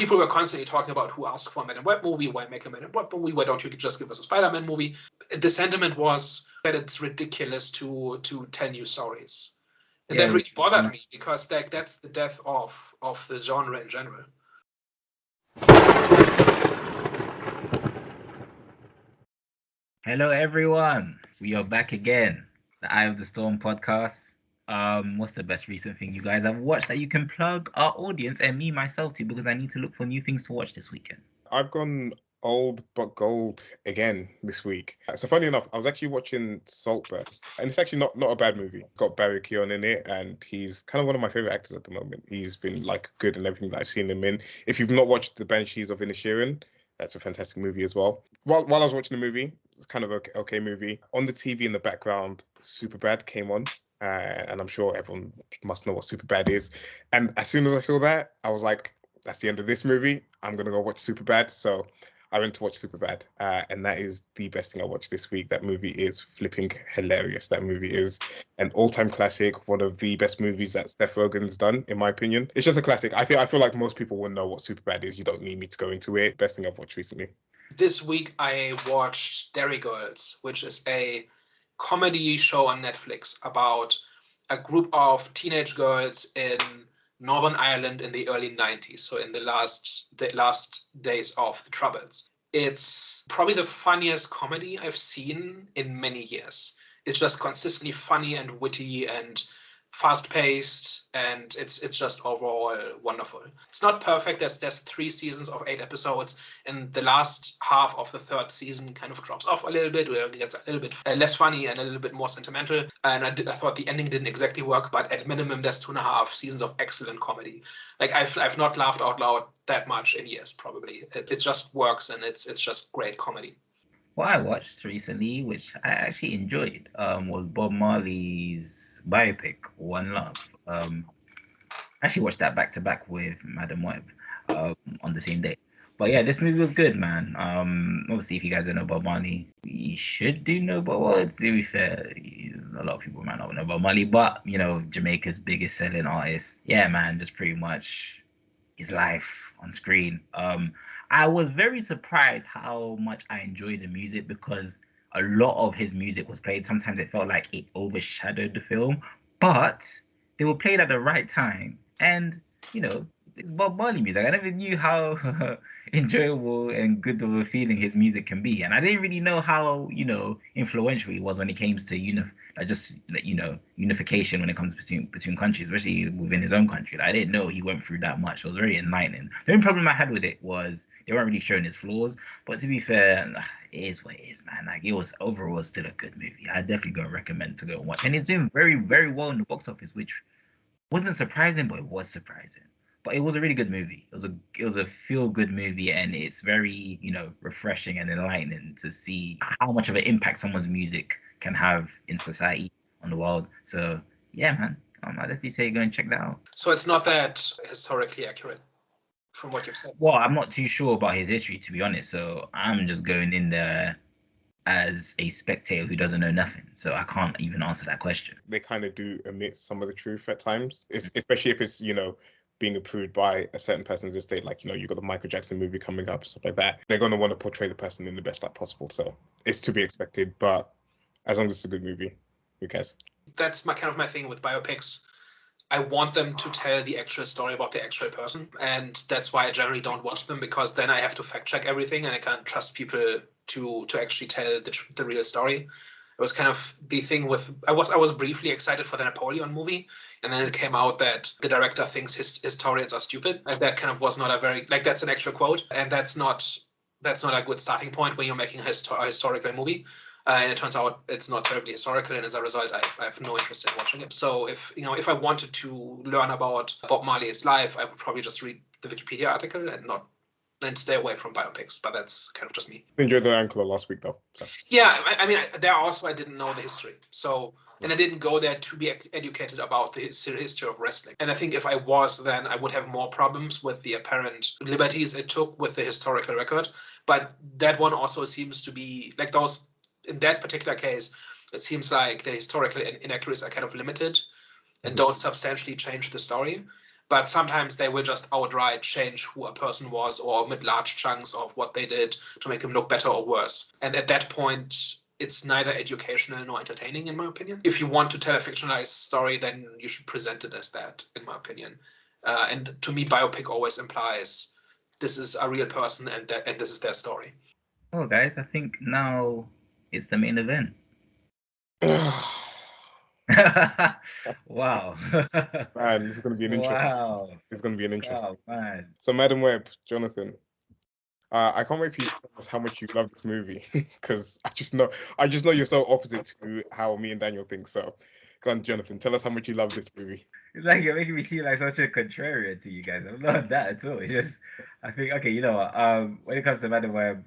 people were constantly talking about who asked for a Man in Web movie, why make a Man in Web movie, why don't you just give us a Spider-Man movie? The sentiment was that it's ridiculous to tell new stories. And that really bothered me, because that's the death of the genre in general. Hello, everyone. We are back again. The Eye of the Storm podcast. What's the best recent thing you guys have watched that you can plug our audience and me myself to, because I need to look for new things to watch this weekend? I've gone old but gold again this week. So funny enough, I was actually watching Saltburn, and it's actually not a bad movie. Got Barry Keoghan in it, and he's kind of one of my favorite actors at the moment. He's been like good in everything that I've seen him in. If you've not watched The Banshees of Inisherin, that's a fantastic movie as well. While I was watching the movie, it's kind of okay movie. On the TV in the background, Superbad came on. And I'm sure everyone must know what Superbad is. And as soon as I saw that, I was like, that's the end of this movie. I'm going to go watch Superbad. So I went to watch Superbad. And that is the best thing I watched this week. That movie is flipping hilarious. That movie is an all-time classic. One of the best movies that Seth Rogen's done, in my opinion. It's just a classic. I feel like most people will know what Superbad is. You don't need me to go into it. Best thing I've watched recently. This week I watched Derry Girls, which is a comedy show on Netflix about a group of teenage girls in Northern Ireland in the early 90s, so in the last days of the Troubles. It's probably the funniest comedy I've seen in many years. It's just consistently funny and witty and fast-paced, and it's just overall wonderful. It's not perfect. There's 3 seasons of 8 episodes, and the last half of the 3rd season kind of drops off a little bit, where it gets a little bit less funny and a little bit more sentimental. And I thought the ending didn't exactly work, but at minimum, there's 2.5 seasons of excellent comedy. Like I've not laughed out loud that much in years, probably. It just works, and it's just great comedy. What I watched recently, which I actually enjoyed, was Bob Marley's biopic, One Love. I actually watched that back to back with Madam Web on the same day. But yeah, this movie was good, man. Obviously, if you guys don't know Bob Marley, you should do know Bob Marley. To be fair, a lot of people might not know Bob Marley, but you know, Jamaica's biggest selling artist. Yeah, man, just pretty much his life on screen. I was very surprised how much I enjoyed the music, because a lot of his music was played. Sometimes it felt like it overshadowed the film, but they were played at the right time. And, you know, it's Bob Marley music. I never knew how enjoyable and good of a feeling his music can be. And I didn't really know how, you know, influential he was when it came to, unification when it comes between countries, especially within his own country. Like, I didn't know he went through that much. It was very enlightening. The only problem I had with it was they weren't really showing his flaws. But to be fair, it is what it is, man. Like, it was overall still a good movie. I definitely go recommend to go and watch. And it's doing very, very well in the box office, which wasn't surprising, but it was surprising. But it was a really good movie. It was a feel-good movie, and it's very, refreshing and enlightening to see how much of an impact someone's music can have in society, on the world. So yeah, man, I definitely say go and check that out. So it's not that historically accurate, from what you've said? Well, I'm not too sure about his history, to be honest. So I'm just going in there as a spectator who doesn't know nothing, so I can't even answer that question. They kind of do omit some of the truth at times, especially if it's being approved by a certain person's estate. Like, you've got the Michael Jackson movie coming up, stuff like that. They're going to want to portray the person in the best light possible, so it's to be expected. But as long as it's a good movie, who cares? That's my thing with biopics. I want them to tell the actual story about the actual person, and that's why I generally don't watch them, because then I have to fact check everything, and I can't trust people to actually tell the real story. It was kind of the thing with I was briefly excited for the Napoleon movie, and then it came out that the director thinks historians are stupid. And that kind of was not a very that's an actual quote, and that's not a good starting point when you're making a historical movie. And it turns out it's not terribly historical, and as a result, I have no interest in watching it. So if I wanted to learn about Bob Marley's life, I would probably just read the Wikipedia article and stay away from biopics. But that's kind of just me. I enjoyed the Ankle last week, though. So. Yeah, there also I didn't know the history, and I didn't go there to be educated about the history of wrestling. And I think if I was, then I would have more problems with the apparent liberties it took with the historical record. But that one also seems to be like those. In that particular case, it seems like the historical inaccuracies are kind of limited and don't substantially change the story. but sometimes they will just outright change who a person was or omit large chunks of what they did to make him look better or worse. And at that point, it's neither educational nor entertaining, in my opinion. If you want to tell a fictionalized story, then you should present it as that, in my opinion. And to me, biopic always implies this is a real person and this is their story. Oh, guys, I think now it's the main event. Wow. Man, this is going to be an interesting. Wow. It's going to be an interesting. Oh, man. So, Madam Web, Jonathan, I can't wait for you to tell us how much you love this movie, because I just know you're so opposite to how me and Daniel think. So, go on, Jonathan, tell us how much you love this movie. It's like you're making me seem like such a contrarian to you guys. I'm not that at all. It's just, I think, okay, you know what? When it comes to Madam Web,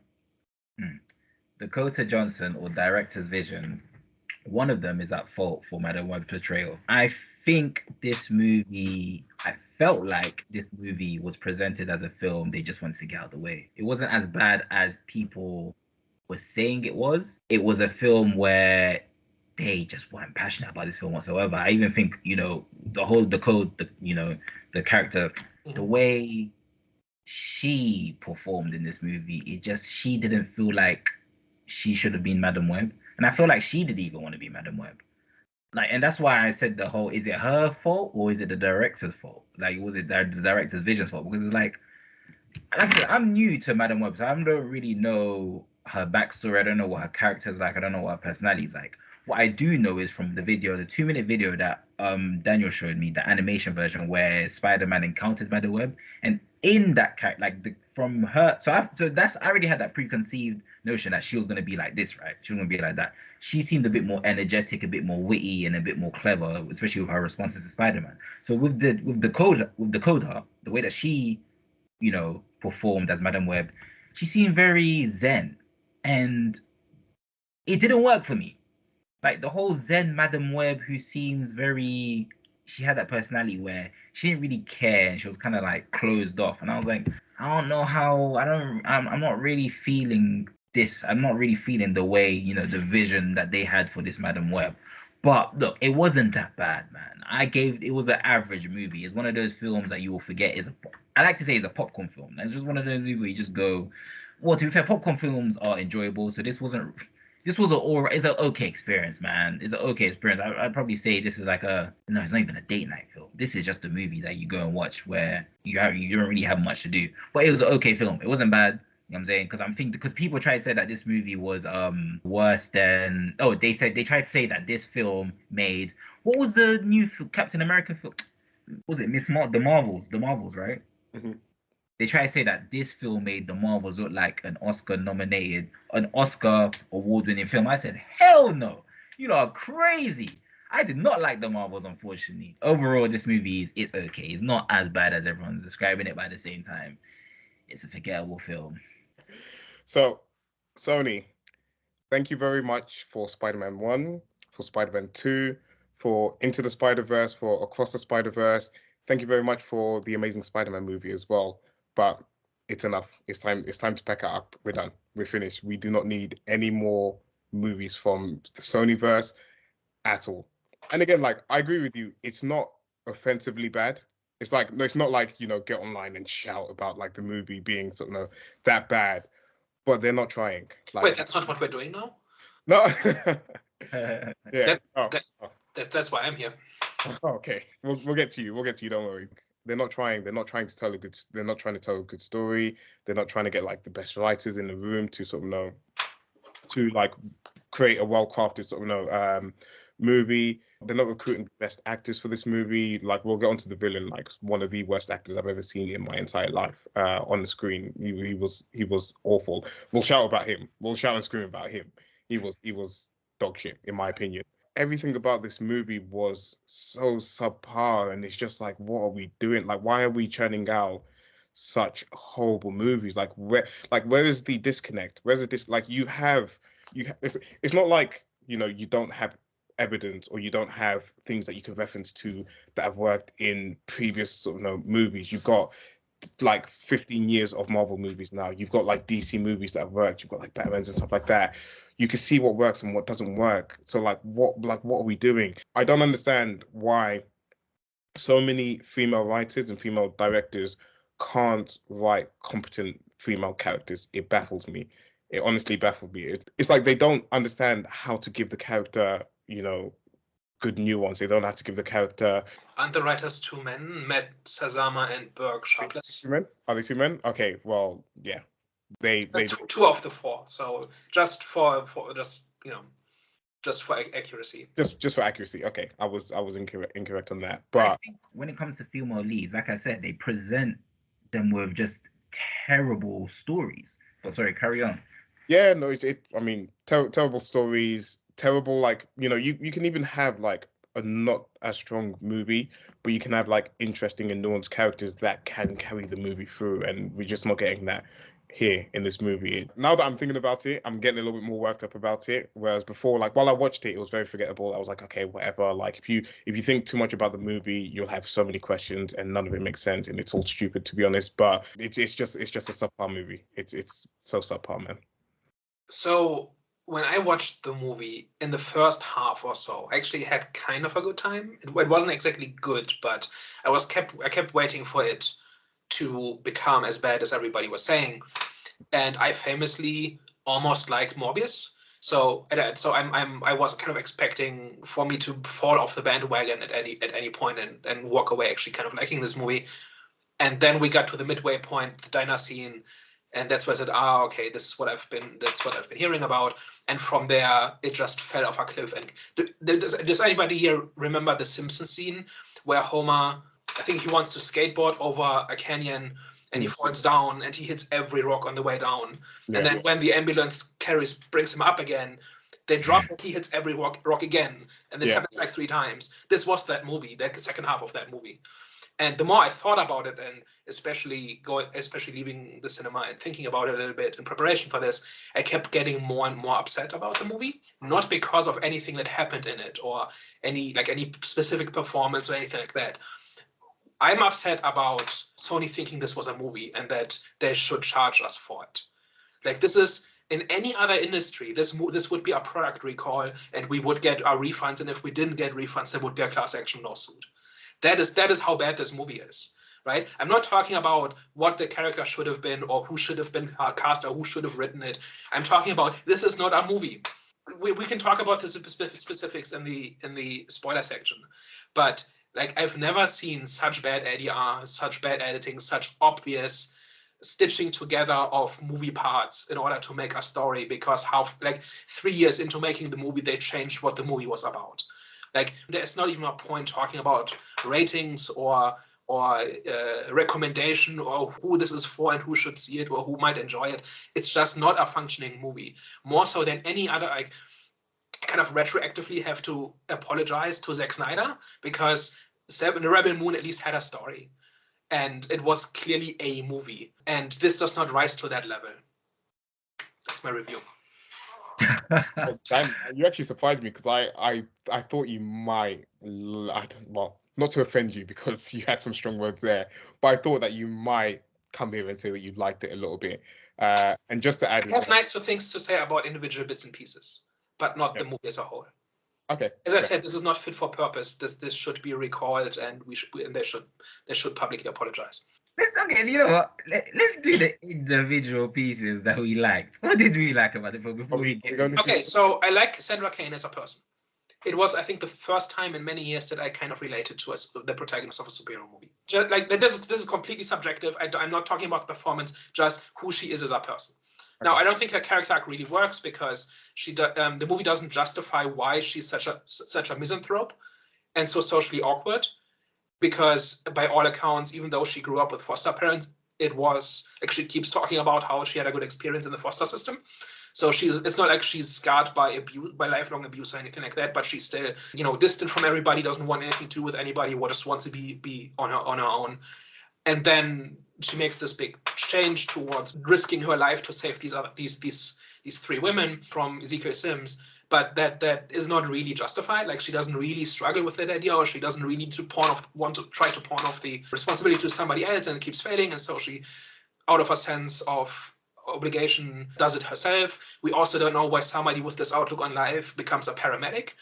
Dakota Johnson or director's vision, one of them is at fault for Madam Web's portrayal. I think this movie, I felt like this movie was presented as a film they just wanted to get out of the way. It wasn't as bad as people were saying it was. It was a film where they just weren't passionate about this film whatsoever. I even think, the character, the way she performed in this movie, she didn't feel like she should have been Madam Web. And I feel like she didn't even want to be Madam Web. And that's why I said is it her fault or is it the director's fault? Was it the director's vision's fault? Because it's like I said, I'm new to Madam Web, so I don't really know her backstory. I don't know what her character's like. I don't know what her personality's like. What I do know is from the 2-minute video that Daniel showed me, the animation version where Spider-Man encountered Madam Web, and in that character, from her, I already had that preconceived notion that she was gonna be like this, right? She was gonna be like that. She seemed a bit more energetic, a bit more witty, and a bit more clever, especially with her responses to Spider-Man. So with Dakota, the way that she, performed as Madam Web, she seemed very zen, and it didn't work for me. Like the whole zen Madam Web, who seems she had that personality where she didn't really care and she was kind of like closed off. And I was like, I don't know how, I'm not really feeling this. I'm not really feeling the way, the vision that they had for this Madam Web. But look, it wasn't that bad, man. It was an average movie. It's one of those films that you will forget I like to say it's a popcorn film. It's just one of those movies where you just go, well, to be fair, popcorn films are enjoyable. So this was it's an okay experience, man. It's an okay experience. I'd probably say this is it's not even a date night film. This is just a movie that you go and watch where you don't really have much to do. But it was an okay film. It wasn't bad. You know what I'm saying? Because people tried to say that this movie was worse than they tried to say that this film made, what was the new Captain America film? Was it the Marvels, right? Mm-hmm. They try to say that this film made the Marvels look like an Oscar award-winning film. I said, hell no. You are crazy. I did not like the Marvels, unfortunately. Overall, this movie it's okay. It's not as bad as everyone's describing it, but at the same time, it's a forgettable film. So, Sony, thank you very much for Spider-Man 1, for Spider-Man 2, for Into the Spider-Verse, for Across the Spider-Verse. Thank you very much for the Amazing Spider-Man movie as well. But it's enough. It's time to pack it up. We're done. We're finished. We do not need any more movies from the Sonyverse at all. And again, I agree with you. It's not offensively bad. It's it's not get online and shout about the movie being that bad. But they're not trying. Wait, that's not what we're doing now? No. Yeah. That's why I'm here. Okay. We'll get to you. Don't worry. They're not trying. They're not trying to tell a good. They're not trying to tell a good story. They're not trying to get the best writers in the room to to create a well-crafted movie. They're not recruiting the best actors for this movie. We'll get onto the villain, one of the worst actors I've ever seen in my entire life on the screen. He was awful. We'll shout about him. We'll shout and scream about him. He was dog shit, in my opinion. Everything about this movie was so subpar, and it's just what are we doing? Why are we churning out such horrible movies? Where is the disconnect? Where's the it's not you don't have evidence or you don't have things that you can reference to that have worked in previous movies. You've got 15 years of Marvel movies now. You've got DC movies that have worked. You've got Batmans and stuff like that. You can see what works and what doesn't work. So what are we doing? I don't understand why so many female writers and female directors can't write competent female characters. It baffles me. It honestly baffled me. It's like they don't understand how to give the character, good nuance. They don't know how to give the character. Aren't the writers two men, Matt Sazama and Burke Sharpless? Two men? Are they two men? Okay, well, yeah. They two of the four. So just for accuracy. Just for accuracy. Okay, I was incorrect on that. But I think when it comes to female leads, like I said, they present them with just terrible stories. Oh, sorry, carry on. Yeah, no, terrible stories, terrible, like, you can even have like a not as strong movie, but you can have like interesting and nuanced characters that can carry the movie through, and we're just not getting that here in this movie. Now that I'm thinking about it, I'm getting a little bit more worked up about it. Whereas before, like while I watched it, it was very forgettable. I was like, okay, whatever. Like if you think too much about the movie, you'll have so many questions and none of it makes sense, and it's all stupid, to be honest. But it's just a subpar movie. It's so subpar, man. So when I watched the movie in the first half or so, I actually had kind of a good time. It wasn't exactly good, but I kept waiting for it to become as bad as everybody was saying. And I famously almost liked Morbius. So I was kind of expecting for me to fall off the bandwagon at any point and walk away actually kind of liking this movie. And then we got to the midway point, the diner scene, and that's where I said, okay, that's what I've been hearing about. And from there, it just fell off a cliff. And does anybody here remember the Simpsons scene where Homer, I think he wants to skateboard over a canyon and he falls down and he hits every rock on the way down. Yeah. And then when the ambulance brings him up again, they drop and he hits every rock again. And this happens like 3 times. This was that movie, the second half of that movie. And the more I thought about it, and especially leaving the cinema and thinking about it a little bit in preparation for this, I kept getting more and more upset about the movie. Not because of anything that happened in it or any specific performance or anything like that. I'm upset about Sony thinking this was a movie and that they should charge us for it. Like, this is, in any other industry, this would be a product recall and we would get our refunds. And if we didn't get refunds, there would be a class action lawsuit. That is how bad this movie is, right? I'm not talking about what the character should have been or who should have been cast or who should have written it. I'm talking about, this is not a movie. We can talk about the specifics in the spoiler section, but like, I've never seen such bad ADR, such bad editing, such obvious stitching together of movie parts in order to make a story, because 3 years into making the movie, they changed what the movie was about. Like, there's not even a point talking about ratings or recommendation or who this is for and who should see it or who might enjoy it. It's just not a functioning movie. More so than any other, I kind of retroactively have to apologize to Zack Snyder, because The Rebel Moon at least had a story. And it was clearly a movie. And this does not rise to that level. That's my review. Dan, you actually surprised me, because I thought you might, not to offend you because you had some strong words there, but I thought that you might come here and say that you liked it a little bit. And just to add, I have nice things to say about individual bits and pieces, but not the movie as a whole. Okay. As I said, this is not fit for purpose. This should be recalled, and they should publicly apologize. You know what? Let's do the individual pieces that we liked. What did we like about it before we get? Okay, so I like Cassandra Cain as a person. It was, I think, the first time in many years that I kind of related to the protagonist of a superhero movie. Just, like, this is completely subjective. I'm not talking about the performance, just who she is as a person. Okay. Now, I don't think her character arc really works, because the movie doesn't justify why she's such a misanthrope and so socially awkward. Because by all accounts, even though she grew up with foster parents, she keeps talking about how she had a good experience in the foster system. So it's not like she's scarred by lifelong abuse or anything like that, but she's still, distant from everybody, doesn't want anything to do with anybody, just wants to be on her own. And then she makes this big change towards risking her life to save these 3 women from Ezekiel Sims. But that is not really justified. Like, she doesn't really struggle with that idea, or she doesn't really need to want to try to pawn off the responsibility to somebody else, and it keeps failing. And so she, out of a sense of obligation, does it herself. We also don't know why somebody with this outlook on life becomes a paramedic.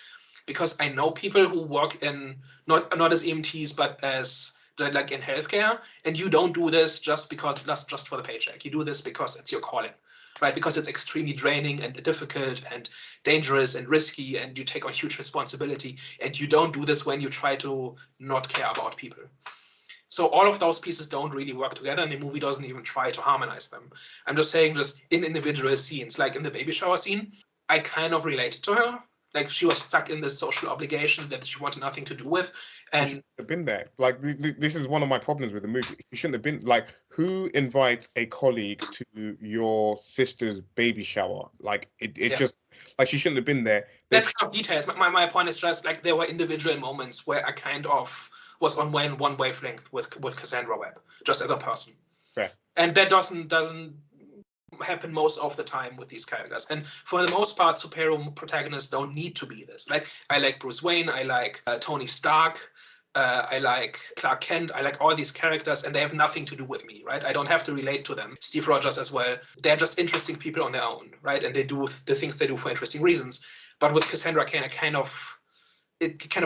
because I know people who work in not as EMTs but as like in healthcare, and you don't do this just because that's just for the paycheck. You do this because it's your calling, right? Because it's extremely draining and difficult and dangerous and risky, and you take on huge responsibility. And you don't do this when you try to not care about people. So all of those pieces don't really work together, and the movie doesn't even try to harmonize them. I'm just saying, just in individual scenes, like in the baby shower scene, I kind of related to her. Like she was stuck in this social obligation that she wanted nothing to do with, and you shouldn't have been there. Like this is one of my problems with the movie. You shouldn't have been like, who invites a colleague to your sister's baby shower? Like it just like she shouldn't have been there. That's kind of details. My point is just like there were individual moments where I kind of was on one wavelength with Cassandra Web, just as a person. Fair. And that doesn't happen most of the time with these characters. And for the most part, superhero protagonists don't need to be this. Like I like Bruce Wayne, I like Tony Stark, I like Clark Kent, I like all these characters, and they have nothing to do with me, right? I don't have to relate to them. Steve Rogers as well. They're just interesting people on their own, right? And they do the things they do for interesting reasons. But with Cassandra Cain, it kind of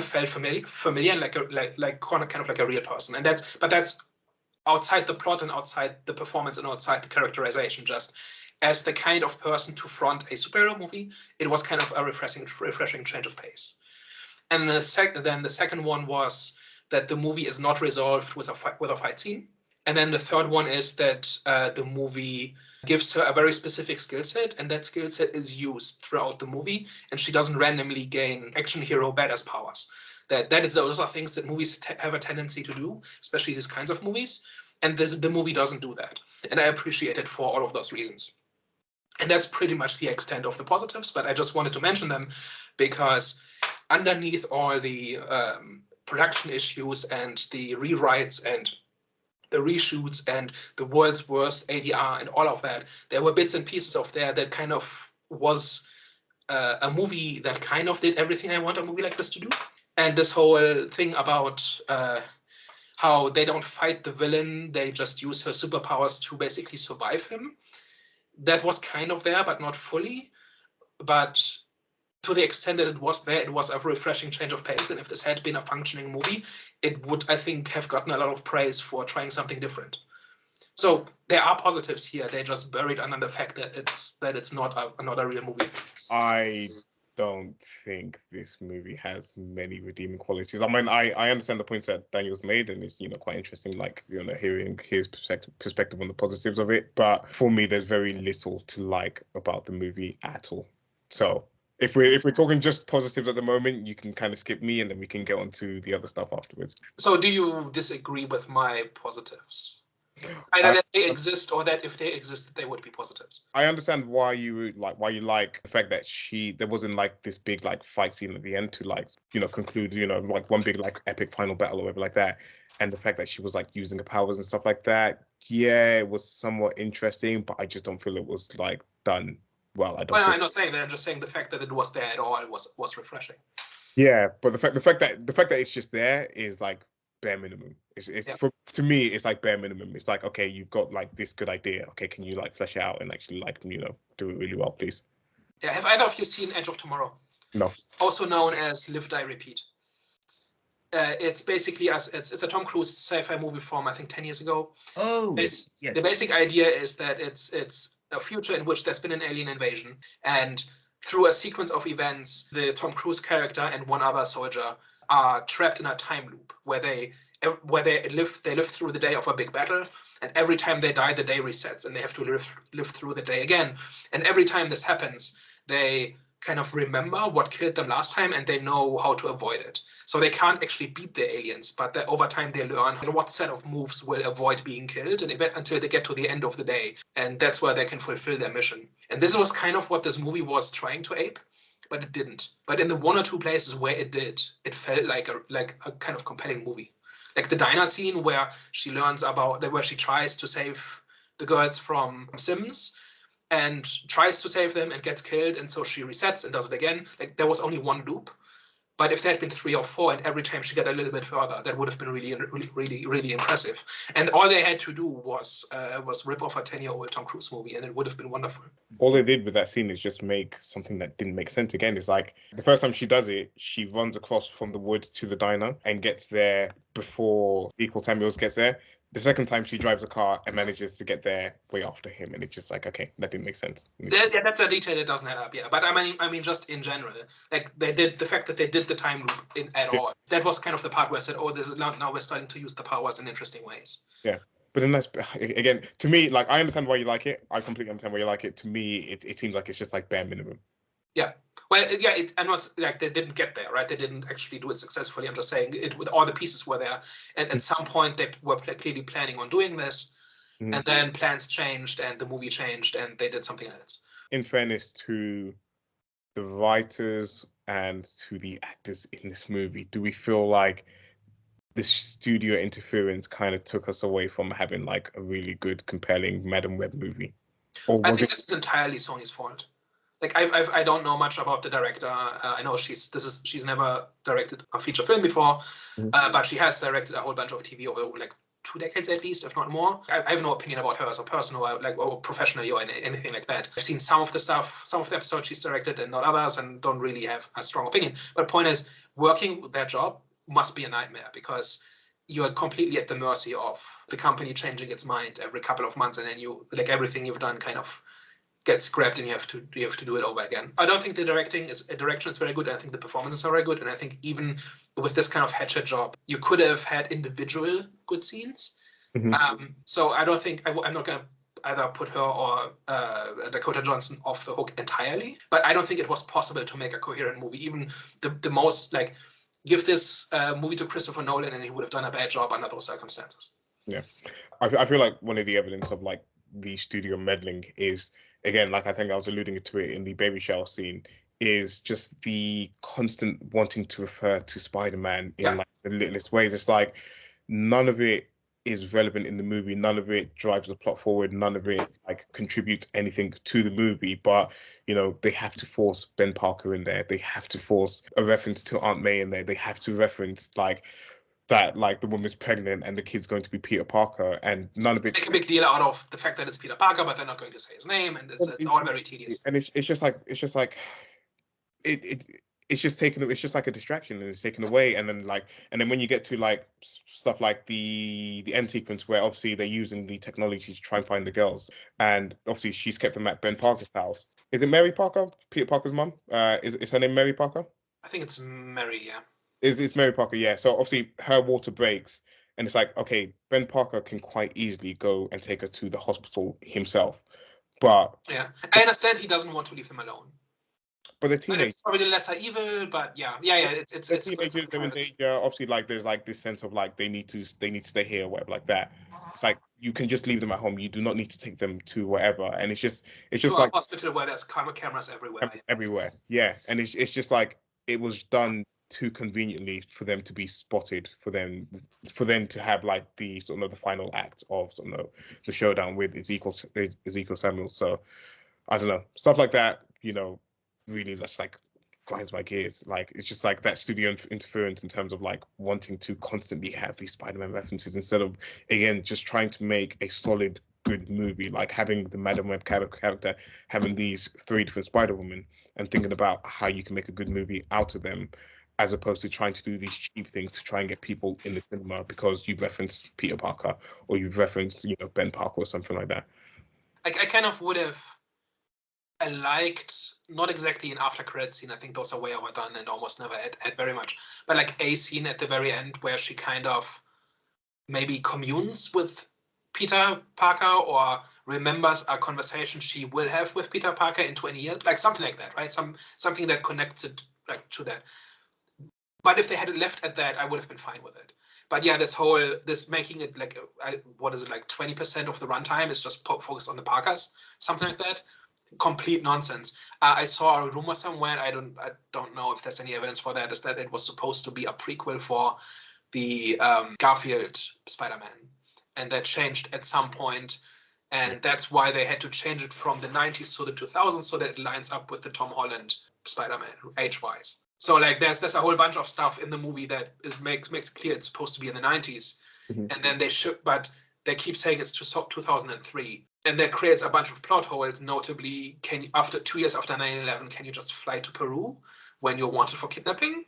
felt familiar, like a real person. And that's outside the plot and outside the performance and outside the characterization. Just as the kind of person to front a superhero movie, it was kind of a refreshing change of pace. And the second one was that the movie is not resolved with a fight scene. And then the third one is that the movie gives her a very specific skill set, and that skill set is used throughout the movie, and she doesn't randomly gain action hero badass powers. Those are things that movies have a tendency to do, especially these kinds of movies. And the movie doesn't do that. And I appreciate it for all of those reasons. And that's pretty much the extent of the positives, but I just wanted to mention them because underneath all the production issues and the rewrites and the reshoots and the world's worst ADR and all of that, there were bits and pieces of there that kind of was a movie that kind of did everything I want a movie like this to do. And this whole thing about how they don't fight the villain, they just use her superpowers to basically survive him. That was kind of there, but not fully. But to the extent that it was there, it was a refreshing change of pace. And if this had been a functioning movie, it would, I think, have gotten a lot of praise for trying something different. So there are positives here. They're just buried under the fact that it's not a real movie. I don't think this movie has many redeeming qualities. I mean, I understand the points that Daniel's made, and it's quite interesting, like hearing his perspective on the positives of it. But for me, there's very little to like about the movie at all. So if we're talking just positives at the moment, you can kind of skip me, and then we can get on to the other stuff afterwards. So do you disagree with my positives? Either that they exist or that if they existed, they would be positives. I understand why you like the fact that there wasn't like this big like fight scene at the end to like conclude like one big like epic final battle or whatever like that, and the fact that she was like using her powers and stuff like that. Yeah, it was somewhat interesting, but I just don't feel it was like done well. I'm not saying that. I'm just saying the fact that it was there at all was refreshing. Yeah, but the fact that it's just there is like bare minimum. To me, it's like bare minimum. It's like, okay, you've got like this good idea. Okay, can you like flesh it out and actually like do it really well, please? Yeah. Have either of you seen Edge of Tomorrow? No. Also known as Live, Die, Repeat. It's basically it's a Tom Cruise sci-fi movie from I think 10 years ago. Oh. Yes. The basic idea is that it's a future in which there's been an alien invasion, and through a sequence of events, the Tom Cruise character and one other soldier are trapped in a time loop where they live through the day of a big battle, and every time they die, the day resets, and they have to live through the day again. And every time this happens, they kind of remember what killed them last time, and they know how to avoid it. So they can't actually beat the aliens, but over time they learn what set of moves will avoid being killed, and until they get to the end of the day, and that's where they can fulfill their mission. And this was kind of what this movie was trying to ape, but it didn't. But in the one or two places where it did, it felt like a kind of compelling movie. Like the diner scene where she tries to save the girls from Sims and tries to save them and gets killed, and so she resets and does it again. Like there was only one loop, But if there had been 3 or 4, and every time she got a little bit further, that would have been really impressive. And all they had to do was rip off a 10-year-old Tom Cruise movie, and it would have been wonderful. All they did with that scene is just make something that didn't make sense again. It's like the first time she does it, she runs across from the woods to the diner and gets there before Equal Samuels gets there. The second time she drives a car and manages to get there way after him, and it's just like, okay, that didn't make sense. Yeah, that's a detail that doesn't add up. Yeah, but I mean, just in general, like the fact that they did the time loop at all. That was kind of the part where I said, oh, this is now we're starting to use the powers in interesting ways. Yeah. But then that's, again, to me, like, I understand why you like it. I completely understand why you like it. To me, it seems like it's just like bare minimum. Yeah. Well, yeah, I'm not like they didn't get there, right? They didn't actually do it successfully. I'm just saying it with all the pieces were there. And at some point, they were clearly planning on doing this. Mm-hmm. And then plans changed and the movie changed and they did something else. In fairness to the writers and to the actors in this movie, do we feel like the studio interference kind of took us away from having like a really good, compelling Madam Web movie? Or I think this is entirely Sony's fault. Like I don't know much about the director. I know she's never directed a feature film before, but she has directed a whole bunch of TV over like 2 decades at least, if not more. I have no opinion about her as a person or professionally or anything like that. I've seen some of the stuff, some of the episodes she's directed and not others, and don't really have a strong opinion. But the point is, working that job must be a nightmare because you're completely at the mercy of the company changing its mind every couple of months, and then you like everything you've done kind of gets scrapped and you have to do it over again. I don't think the direction is very good. I think the performances are very good, and I think even with this kind of hatchet job, you could have had individual good scenes. Mm-hmm. So I don't think I'm not going to either put her or Dakota Johnson off the hook entirely, but I don't think it was possible to make a coherent movie. Even the most like give this movie to Christopher Nolan and he would have done a bad job under those circumstances. Yeah, I feel like one of the evidence of like the studio meddling is, again, like I think I was alluding to it in the baby shower scene, is just the constant wanting to refer to Spider-Man in like the littlest ways. It's like none of it is relevant in the movie. None of it drives the plot forward. None of it like contributes anything to the movie. But, you know, they have to force Ben Parker in there. They have to force a reference to Aunt May in there. They have to reference like that, like the woman's pregnant and the kid's going to be Peter Parker, and none of it. Make a big deal out of the fact that it's Peter Parker, but they're not going to say his name, and it's all very tedious. And it's just like it's just like a distraction, and it's taken away. And then when you get to like stuff like the end sequence where obviously they're using the technology to try and find the girls, and obviously she's kept them at Ben Parker's house. Is it Mary Parker, Peter Parker's mum? Is her name Mary Parker? I think it's Mary, yeah. It's Mary Parker, yeah. So obviously her water breaks, and it's like, okay, Ben Parker can quite easily go and take her to the hospital himself, but yeah, I understand he doesn't want to leave them alone. But the teenagers, it's probably the lesser evil, but yeah, it's teenagers are in danger. Obviously, like there's like this sense of like they need to stay here or whatever like that. It's like you can just leave them at home. You do not need to take them to wherever. And it's just like a hospital where there's cameras everywhere. Everywhere, yeah. And it's just like it was done too conveniently for them to be spotted, for them to have like the sort of the final act of the showdown with Ezekiel Samuels. So I don't know, stuff like that, you know, really just like grinds my gears. Like it's just like that studio interference in terms of like wanting to constantly have these Spider-Man references instead of, again, just trying to make a solid good movie, like having the Madam Web character having these 3 different Spider-Women and thinking about how you can make a good movie out of them, as opposed to trying to do these cheap things to try and get people in the cinema because you've referenced Peter Parker or you've referenced, you know, Ben Parker or something like that. I kind of would have liked, not exactly an after credit scene, I think those are way overdone and almost never add very much, but like a scene at the very end where she kind of maybe communes with Peter Parker or remembers a conversation she will have with Peter Parker in 20 years, like something like that, right? Something that connects it like to that. But if they had it left at that, I would have been fine with it. But yeah, this making it like, what is it, like 20% of the runtime is just focused on the Parkers, something like that. Complete nonsense. I saw a rumor somewhere, I don't know if there's any evidence for that, is that it was supposed to be a prequel for the Garfield Spider-Man. And that changed at some point, and that's why they had to change it from the 90s to the 2000s so that it lines up with the Tom Holland Spider-Man, age-wise. So like there's a whole bunch of stuff in the movie that makes clear it's supposed to be in the 90s, and then but they keep saying it's 2003, and that creates a bunch of plot holes. Notably, after 2 years after 9/11, can you just fly to Peru when you're wanted for kidnapping?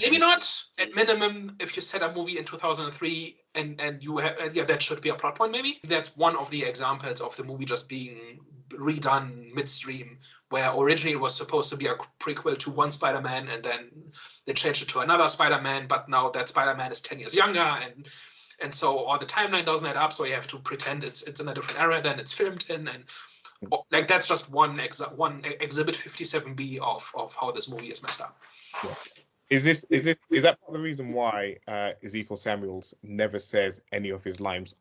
Maybe not. At minimum, if you set a movie in 2003 and you have, that should be a plot point. Maybe that's one of the examples of the movie just being redone midstream, where originally it was supposed to be a prequel to one Spider-Man, and then they changed it to another Spider-Man, but now that Spider-Man is 10 years younger, and so all the timeline doesn't add up, so you have to pretend it's in a different era than it's filmed in, and like that's just one exhibit 57B of how this movie is messed up. Yeah. Is that part of the reason why Ezekiel Samuels never says any of his lines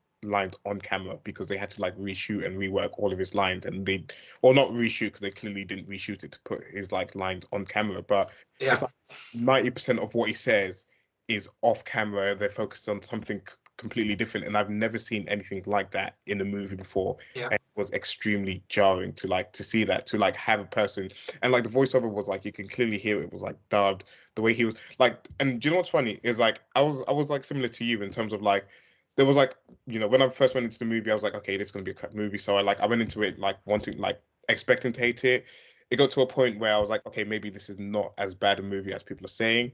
on camera, because they had to like reshoot and rework all of his lines, and not reshoot because they clearly didn't reshoot it to put his like lines on camera, but it's like 90% of what he says is off camera. They're focused on something completely different, and I've never seen anything like that in a movie before. And it was extremely jarring to see that, to like have a person, and like the voiceover was like, you can clearly hear it was like dubbed, the way he was like. And do you know what's funny is like I was like similar to you in terms of like, there was like, you know, when I first went into the movie, I was like, okay, this is gonna be a cut movie, so I went into it like expecting to hate it. It got to a point where I was like, okay, maybe this is not as bad a movie as people are saying.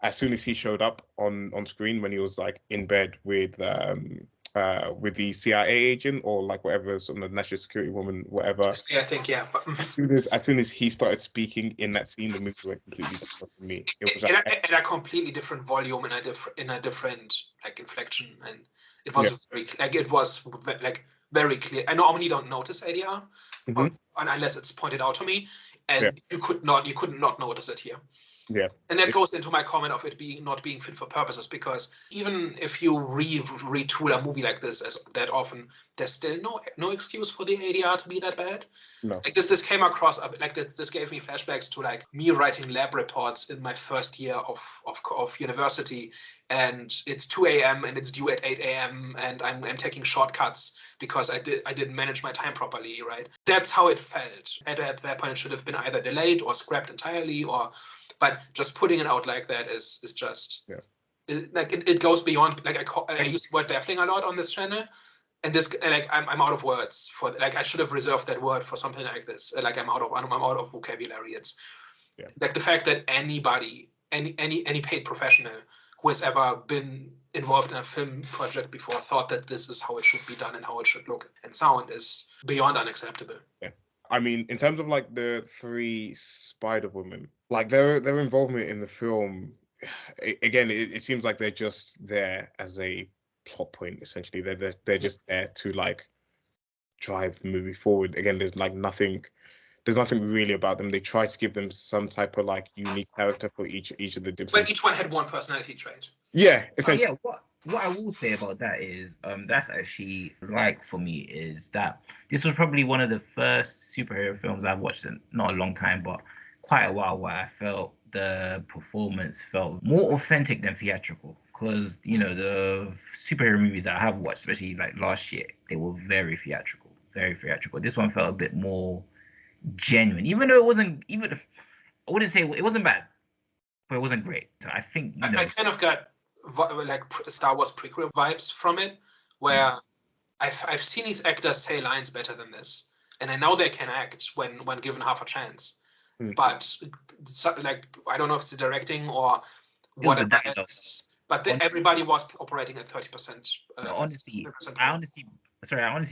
As soon as he showed up on screen, when he was like in bed with the CIA agent or like whatever, some of the national security woman, whatever. Yeah, I think, yeah. As soon as he started speaking in that scene, the movie went completely different for me. It was like, in a completely different volume, in a different like inflection, and it was very clear. I normally don't notice ADR unless it's pointed out to me, and you could not notice it here. Yeah, and that goes into my comment of it not being fit for purposes, because even if you retool a movie like this as that often, there's still no excuse for the ADR to be that bad. No, like this came across like this gave me flashbacks to like me writing lab reports in my first year of university, and it's 2 a.m. and it's due at 8 a.m. and I'm taking shortcuts because I didn't manage my time properly, right? That's how it felt. At that point, it should have been either delayed or scrapped entirely, but just putting it out like that is just it goes beyond. Like I use the word baffling a lot on this channel, and this like I'm out of words for like I should have reserved that word for something like this. Like I'm out of vocabulary. It's like the fact that anybody, any paid professional who has ever been involved in a film project before thought that this is how it should be done and how it should look and sound is beyond unacceptable. Yeah. I mean, in terms of like the 3 Spider-Women, like their involvement in the film, again, it seems like they're just there as a plot point. Essentially, they're just there to like drive the movie forward. Again, there's nothing really about them. They try to give them some type of like unique character for each of the different. But each one had one personality trait. Yeah, essentially. What I will say about that is, that's actually like for me is that this was probably one of the first superhero films I've watched in not a long time, but quite a while, where I felt the performance felt more authentic than theatrical. Because, you know, the superhero movies that I have watched, especially like last year, they were very theatrical. This one felt a bit more genuine, even though it wasn't, I wouldn't say it wasn't bad, but it wasn't great. So I think, I kind of got like Star Wars prequel vibes from it, where I've seen these actors say lines better than this, and I know they can act when given half a chance. But like I don't know if it's the directing or what it is, but everybody was operating at 30%. I honestly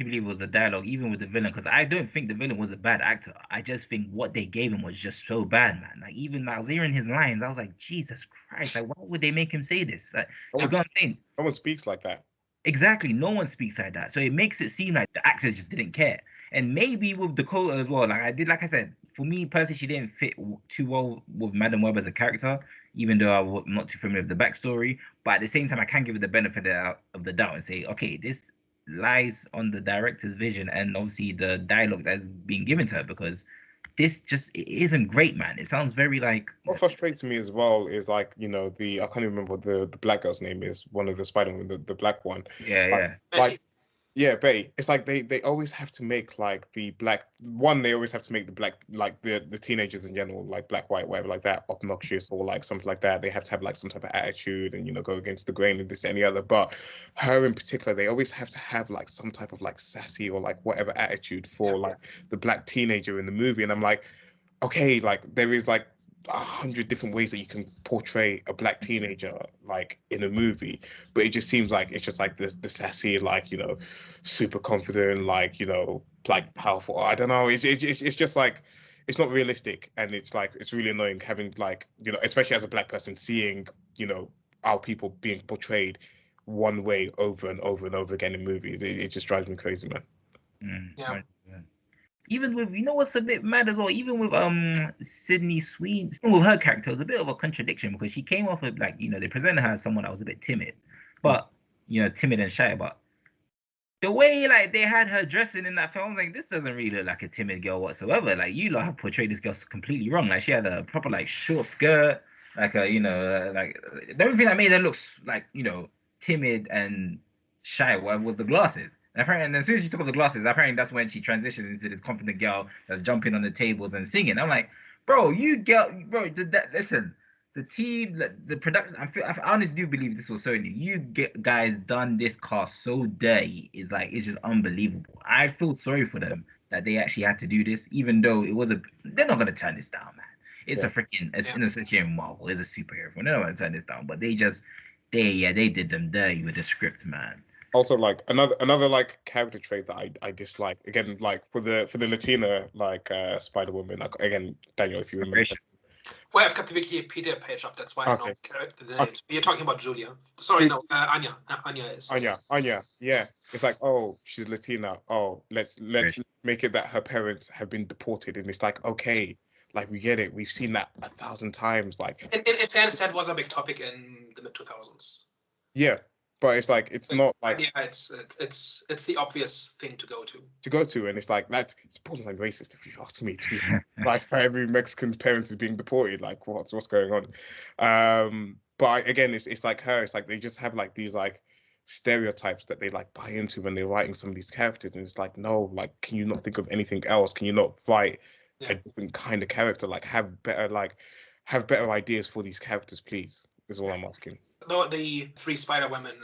believe it was the dialogue, even with the villain, because I don't think the villain was a bad actor. I just think what they gave him was just so bad, man. Like, even I was hearing his lines, I was like, Jesus Christ, like, why would they make him say this? Like, you know what I'm saying? No one speaks like that. Exactly, no one speaks like that. So it makes it seem like the actor just didn't care. And maybe with Dakota as well, like I said, for me personally, she didn't fit too well with Madam Web as a character, even though I'm not too familiar with the backstory. But at the same time, I can give it the benefit of the doubt and say, okay, this lies on the director's vision and obviously the dialogue that's being given to her, because this just isn't great, man. It sounds very like. What frustrates me as well is like, you know, I can't even remember what the black girl's name is, one of the Spider-Man, the black one. Yeah. Like Yeah, Betty. It's like they always have to make like the black one. They always have to make the black like the teenagers in general, like black, white, whatever, like that, obnoxious or like something like that. They have to have like some type of attitude and go against the grain of this and the other. But her in particular, they always have to have like some type of like sassy or like whatever attitude for like the black teenager in the movie. And I'm like, okay, like there is like 100 different ways that you can portray a black teenager like in a movie, but it just seems like it's just like the sassy, like super confident, like like powerful. I don't know. It's just like it's not realistic, and it's like it's really annoying having like especially as a black person seeing our people being portrayed one way over and over and over again in movies. It just drives me crazy, man. Yeah. Even with what's a bit mad as well, even with Sydney Sweeney, even with her character, it was a bit of a contradiction because she came off of like they presented her as someone that was a bit timid, but timid and shy. But the way like they had her dressing in that film, I was like, this doesn't really look like a timid girl whatsoever. Like you lot have portrayed this girl completely wrong. Like she had a proper like short skirt, like a like the only thing that made her look like timid and shy was the glasses. And as soon as she took off the glasses, apparently that's when she transitions into this confident girl that's jumping on the tables and singing. I'm like, bro, listen, the team, the production, I honestly do believe this was Sony. You guys done this cast so dirty. It's just unbelievable. I feel sorry for them that they actually had to do this, even though they're not going to turn this down, man. It's a freaking, it's here in Marvel. It's a superhero film. They're not going to turn this down, but they did them dirty with the script, man. Also, like another like character trait that I dislike, again, like for the Latina like Spider-Woman, like, again, Daniel, if you remember. Well, I've got the Wikipedia page up, that's why I know the names. But you're talking about Julia. Sorry, no, Anya. Anya is. Anya, yeah. It's like, oh, she's Latina. Oh, let's make it that her parents have been deported, and it's like, okay, like we get it. We've seen that 1,000 times. Like, in fairness, that was a big topic in the mid 2000s. Yeah. But it's like it's not like it's the obvious thing to go to. And it's like it's borderline racist if you ask me. To be like every Mexican parent is being deported. Like what's going on? But again, it's like her. It's like they just have like these like stereotypes that they like buy into when they're writing some of these characters, and it's like, no, like, can you not think of anything else? Can you not write a different kind of character? Like have better ideas for these characters, please. Is all I'm asking. The 3 Spider-Women,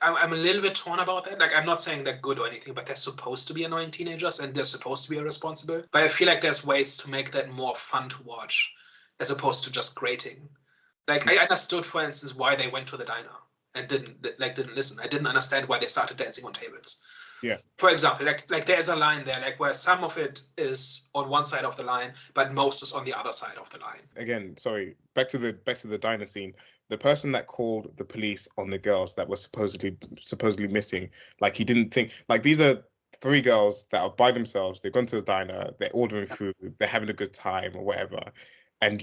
I'm a little bit torn about that. Like, I'm not saying they're good or anything, but they're supposed to be annoying teenagers and they're supposed to be irresponsible. But I feel like there's ways to make that more fun to watch as opposed to just grating. Like, I understood, for instance, why they went to the diner and didn't listen. I didn't understand why they started dancing on tables. Yeah. For example, like there's a line there, like where some of it is on one side of the line, but most is on the other side of the line. Again, sorry, back to the diner scene. The person that called the police on the girls that were supposedly missing, like he didn't think, like these are 3 girls that are by themselves. They've gone to the diner, they're ordering food, they're having a good time or whatever. And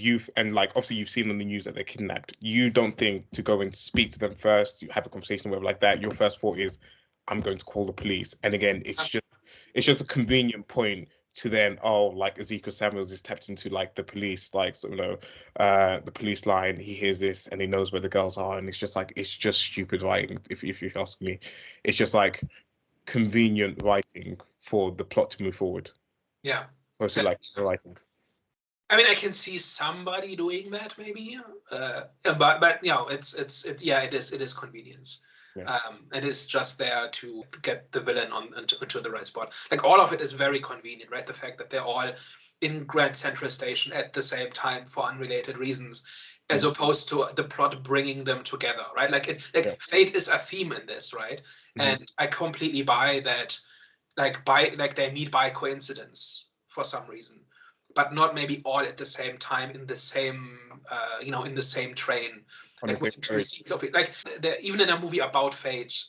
like obviously you've seen on the news that they're kidnapped. You don't think to go and speak to them first, you have a conversation with them like that. Your first thought is, I'm going to call the police. And again, it's just a convenient point to then, like Ezekiel Samuels is tapped into like the police, like the police line. He hears this and he knows where the girls are, and it's just stupid writing. If you ask me, it's just like convenient writing for the plot to move forward. Yeah. Mostly like writing. I mean, I can see somebody doing that maybe, but it is convenience. Yeah. It is just there to get the villain into the right spot. Like all of it is very convenient, right? The fact that they're all in Grand Central Station at the same time for unrelated reasons, as opposed to the plot bringing them together, right? Fate is a theme in this, right? Mm-hmm. And I completely buy that, they meet by coincidence for some reason, but not maybe all at the same time in the same in the same train. Like with 2 seats of it, like even in a movie about fate,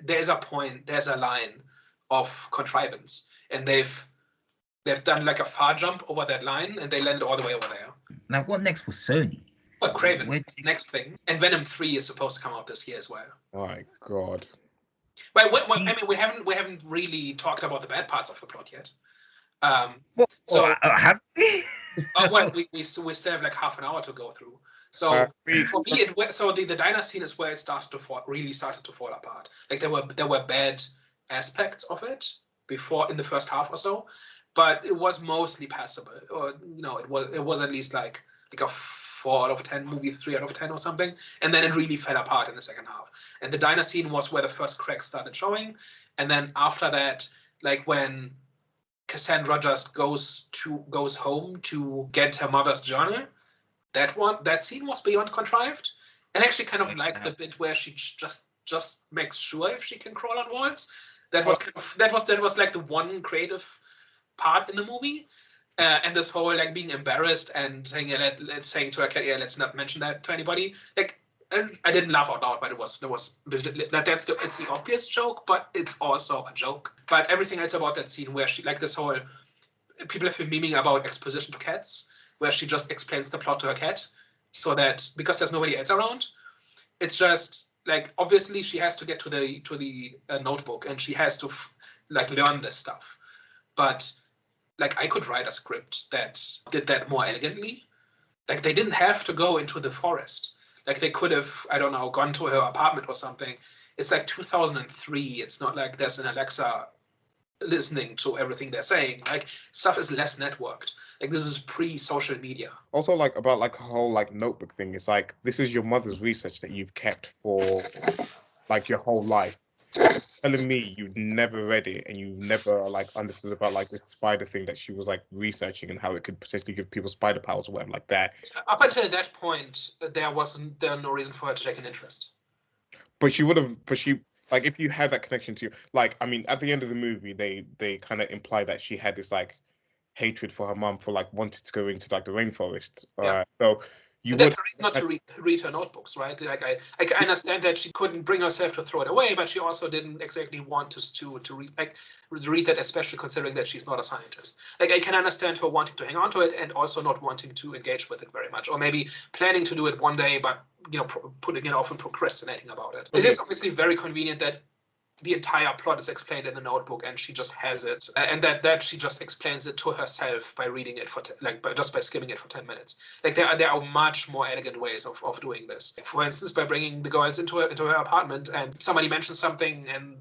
there's a line of contrivance, and they've done like a far jump over that line, and they land all the way over there. Now, what next for Sony? Well, Craven, next thing, and Venom 3 is supposed to come out this year as well. Oh my God. Well, I mean, we haven't really talked about the bad parts of the plot yet. Have we? We still have like half an hour to go through. So for me, the diner scene is where it really started to fall apart. Like there were bad aspects of it before in the first half or so, but it was mostly passable. Or it was at least like a 4 out of 10 movie, 3 out of 10 or something, and then it really fell apart in the second half. And the diner scene was where the first cracks started showing, and then after that, like when Cassandra just goes home to get her mother's journal, that scene was beyond contrived, and actually kind of like the bit where she just makes sure if she can crawl on walls. That was like the one creative part in the movie. And this whole like being embarrassed and saying saying to her cat, let's not mention that to anybody. Like I didn't laugh out loud, but it's the obvious joke, but it's also a joke. But everything else about that scene where she like this whole people have been memeing about exposition to cats, where she just explains the plot to her cat, so that because there's nobody else around, it's just like obviously she has to get to the notebook and she has to like learn this stuff, but like I could write a script that did that more elegantly. Like they didn't have to go into the forest. Like they could have, I don't know, gone to her apartment or something. It's like 2003. It's not like there's an Alexa listening to everything they're saying. Like stuff is less networked. Like this is pre-social media. Also, like about like a whole like notebook thing. It's like this is your mother's research that you've kept for like your whole life. Telling me you never read it and you never like understood about like this spider thing that she was like researching and how it could potentially give people spider powers or whatever like that. Up until that point, there was no reason for her to take an interest. But she would have. But she like if you had that connection to like I mean at the end of the movie they kind of imply that she had this like hatred for her mum for like wanting to go into like the rainforest. Yeah. So. That's a reason not to read her notebooks, right? Like I understand that she couldn't bring herself to throw it away, but she also didn't exactly want us to read that, especially considering that she's not a scientist. Like I can understand her wanting to hang on to it and also not wanting to engage with it very much, or maybe planning to do it one day, but putting it off and procrastinating about it. It is obviously very convenient that the entire plot is explained in the notebook and she just has it, and that she just explains it to herself by reading it just by skimming it for 10 minutes. Like there are much more elegant ways of doing this. For instance, by bringing the girls into her apartment and somebody mentions something and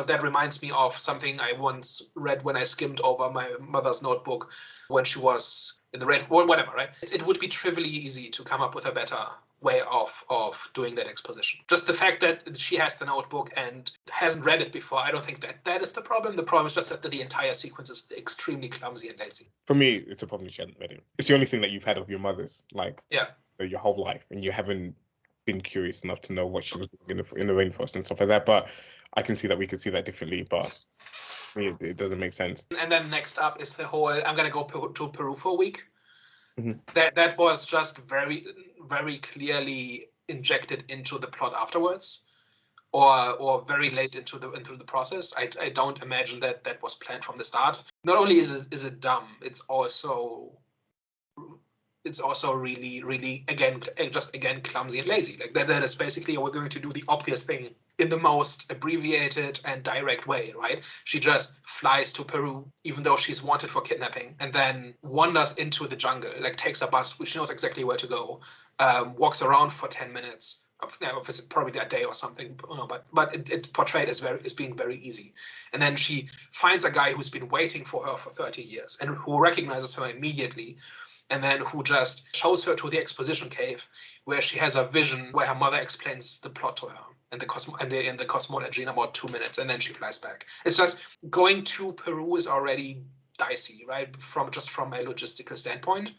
that reminds me of something I once read when I skimmed over my mother's notebook when she was in the red or whatever, right? It would be trivially easy to come up with a better way of doing that exposition. Just the fact that she has the notebook and hasn't read it before, I don't think that is the problem. The problem is just that the entire sequence is extremely clumsy and lazy. For me, it's a problem she hasn't read it. It's the only thing that you've had of your mother's, like your whole life, and you haven't been curious enough to know what she was doing in the rainforest and stuff like that. But I can see that we could see that differently, but it doesn't make sense. And then next up is the whole, I'm going to go to Peru for a week. Mm-hmm. That was just very, very clearly injected into the plot afterwards, or very late into the process. I don't imagine that was planned from the start. Not only is it dumb, it's also really, really again clumsy and lazy. Like that is basically we're going to do the obvious thing in the most abbreviated and direct way, right? She just flies to Peru, even though she's wanted for kidnapping, and then wanders into the jungle, like takes a bus, which knows exactly where to go, walks around for 10 minutes, probably a day or something, but it's portrayed as being very easy. And then she finds a guy who's been waiting for her for 30 years and who recognizes her immediately, and then who just shows her to the exposition cave where she has a vision where her mother explains the plot to her and the cosmology in about 2 minutes, and then she flies back. It's just going to Peru is already dicey, right? From a logistical standpoint.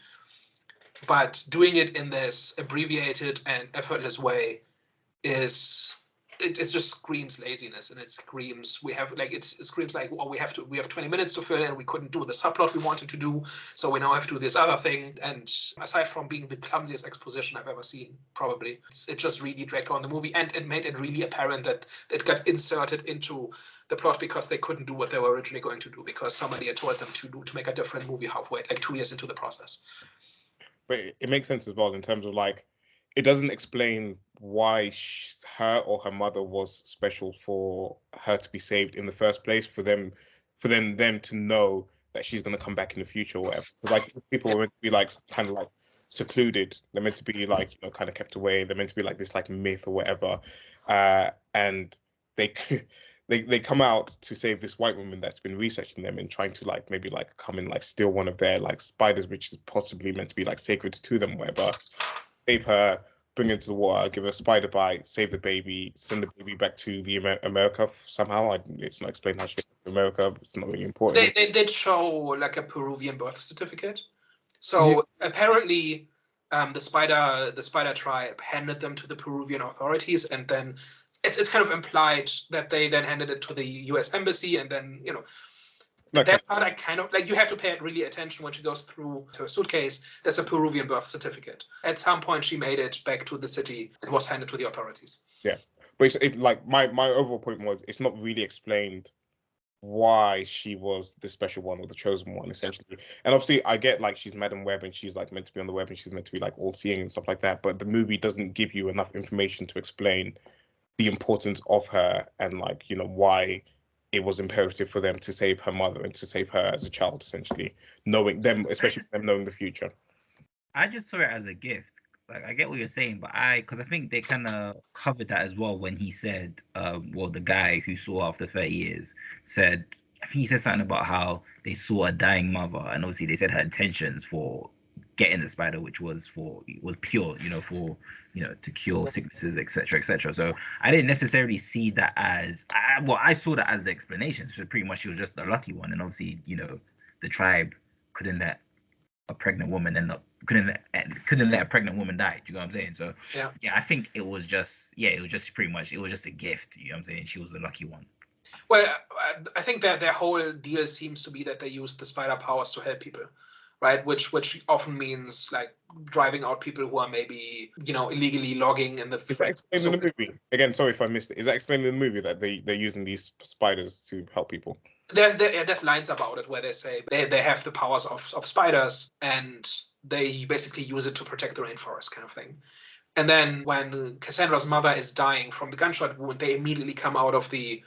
But doing it in this abbreviated and effortless way it just screams laziness, and it screams it screams like, well, we have 20 minutes to fill in, we couldn't do the subplot we wanted to do, so we now have to do this other thing. And aside from being the clumsiest exposition I've ever seen, probably, it just really dragged on the movie, and it made it really apparent that it got inserted into the plot because they couldn't do what they were originally going to do because somebody had told them to make a different movie halfway, like 2 years into the process. But it makes sense as well in terms of like, it doesn't explain why her or her mother was special for her to be saved in the first place, for them to know that she's going to come back in the future or whatever. So like people were meant to be like kind of like secluded. They're meant to be like, kind of kept away. They're meant to be like this like myth or whatever. And they they come out to save this white woman that's been researching them and trying to like maybe like come and like steal one of their like spiders, which is possibly meant to be like sacred to them, whatever. Save her, bring her to the water, give her a spider bite, save the baby, send the baby back to the America somehow. It's not explained how she gets to America. But it's not really important. They did show like a Peruvian birth certificate. So apparently, the spider tribe handed them to the Peruvian authorities, and then it's kind of implied that they then handed it to the U.S. embassy, and then that part I kind of like. You have to pay really attention when she goes through her suitcase. There's a Peruvian birth certificate. At some point, she made it back to the city and was handed to the authorities. Yeah, but it's like my overall point was it's not really explained why she was the special one or the chosen one, essentially. And obviously I get like she's Madam Web and she's like meant to be on the web and she's meant to be like all seeing and stuff like that, but the movie doesn't give you enough information to explain the importance of her and like why it was imperative for them to save her mother and to save her as a child, essentially, knowing them, especially them knowing the future. I just saw it as a gift. Like, I get what you're saying, but because I think they kind of covered that as well when he said, the guy who saw after 30 years said, I think he said something about how they saw a dying mother, and obviously they said her intentions for getting the spider, which was pure, to cure sicknesses, etc., etc. So I didn't necessarily see that as, I saw that as the explanation. So pretty much she was just a lucky one, and obviously, the tribe couldn't let a pregnant woman couldn't let a pregnant woman die. Do you know what I'm saying? So yeah, I think it was just pretty much a gift. You know what I'm saying? She was the lucky one. Well, I think that their whole deal seems to be that they use the spider powers to help people, right? Which often means like driving out people who are maybe illegally logging in the. Is that explained in the movie? Again, sorry if I missed it. Is that explained in the movie that they're using these spiders to help people? There's lines about it where they say they have the powers of spiders and they basically use it to protect the rainforest, kind of thing. And then when Cassandra's mother is dying from the gunshot wound, they immediately come out of the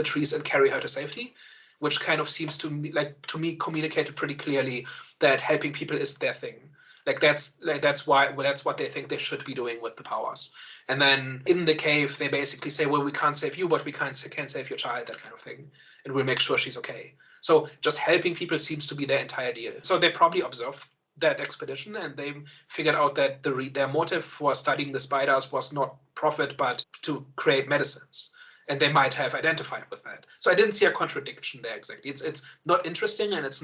trees and carry her to safety, which kind of seems to me communicated pretty clearly that helping people is their thing. That's what they think they should be doing with the powers. And then in the cave, they basically say, well, we can't save you, but we can save your child, that kind of thing. And we'll make sure she's okay. So just helping people seems to be their entire deal. So they probably observed that expedition and they figured out that their motive for studying the spiders was not profit, but to create medicines. And they might have identified with that. So I didn't see a contradiction there exactly. It's not interesting and there's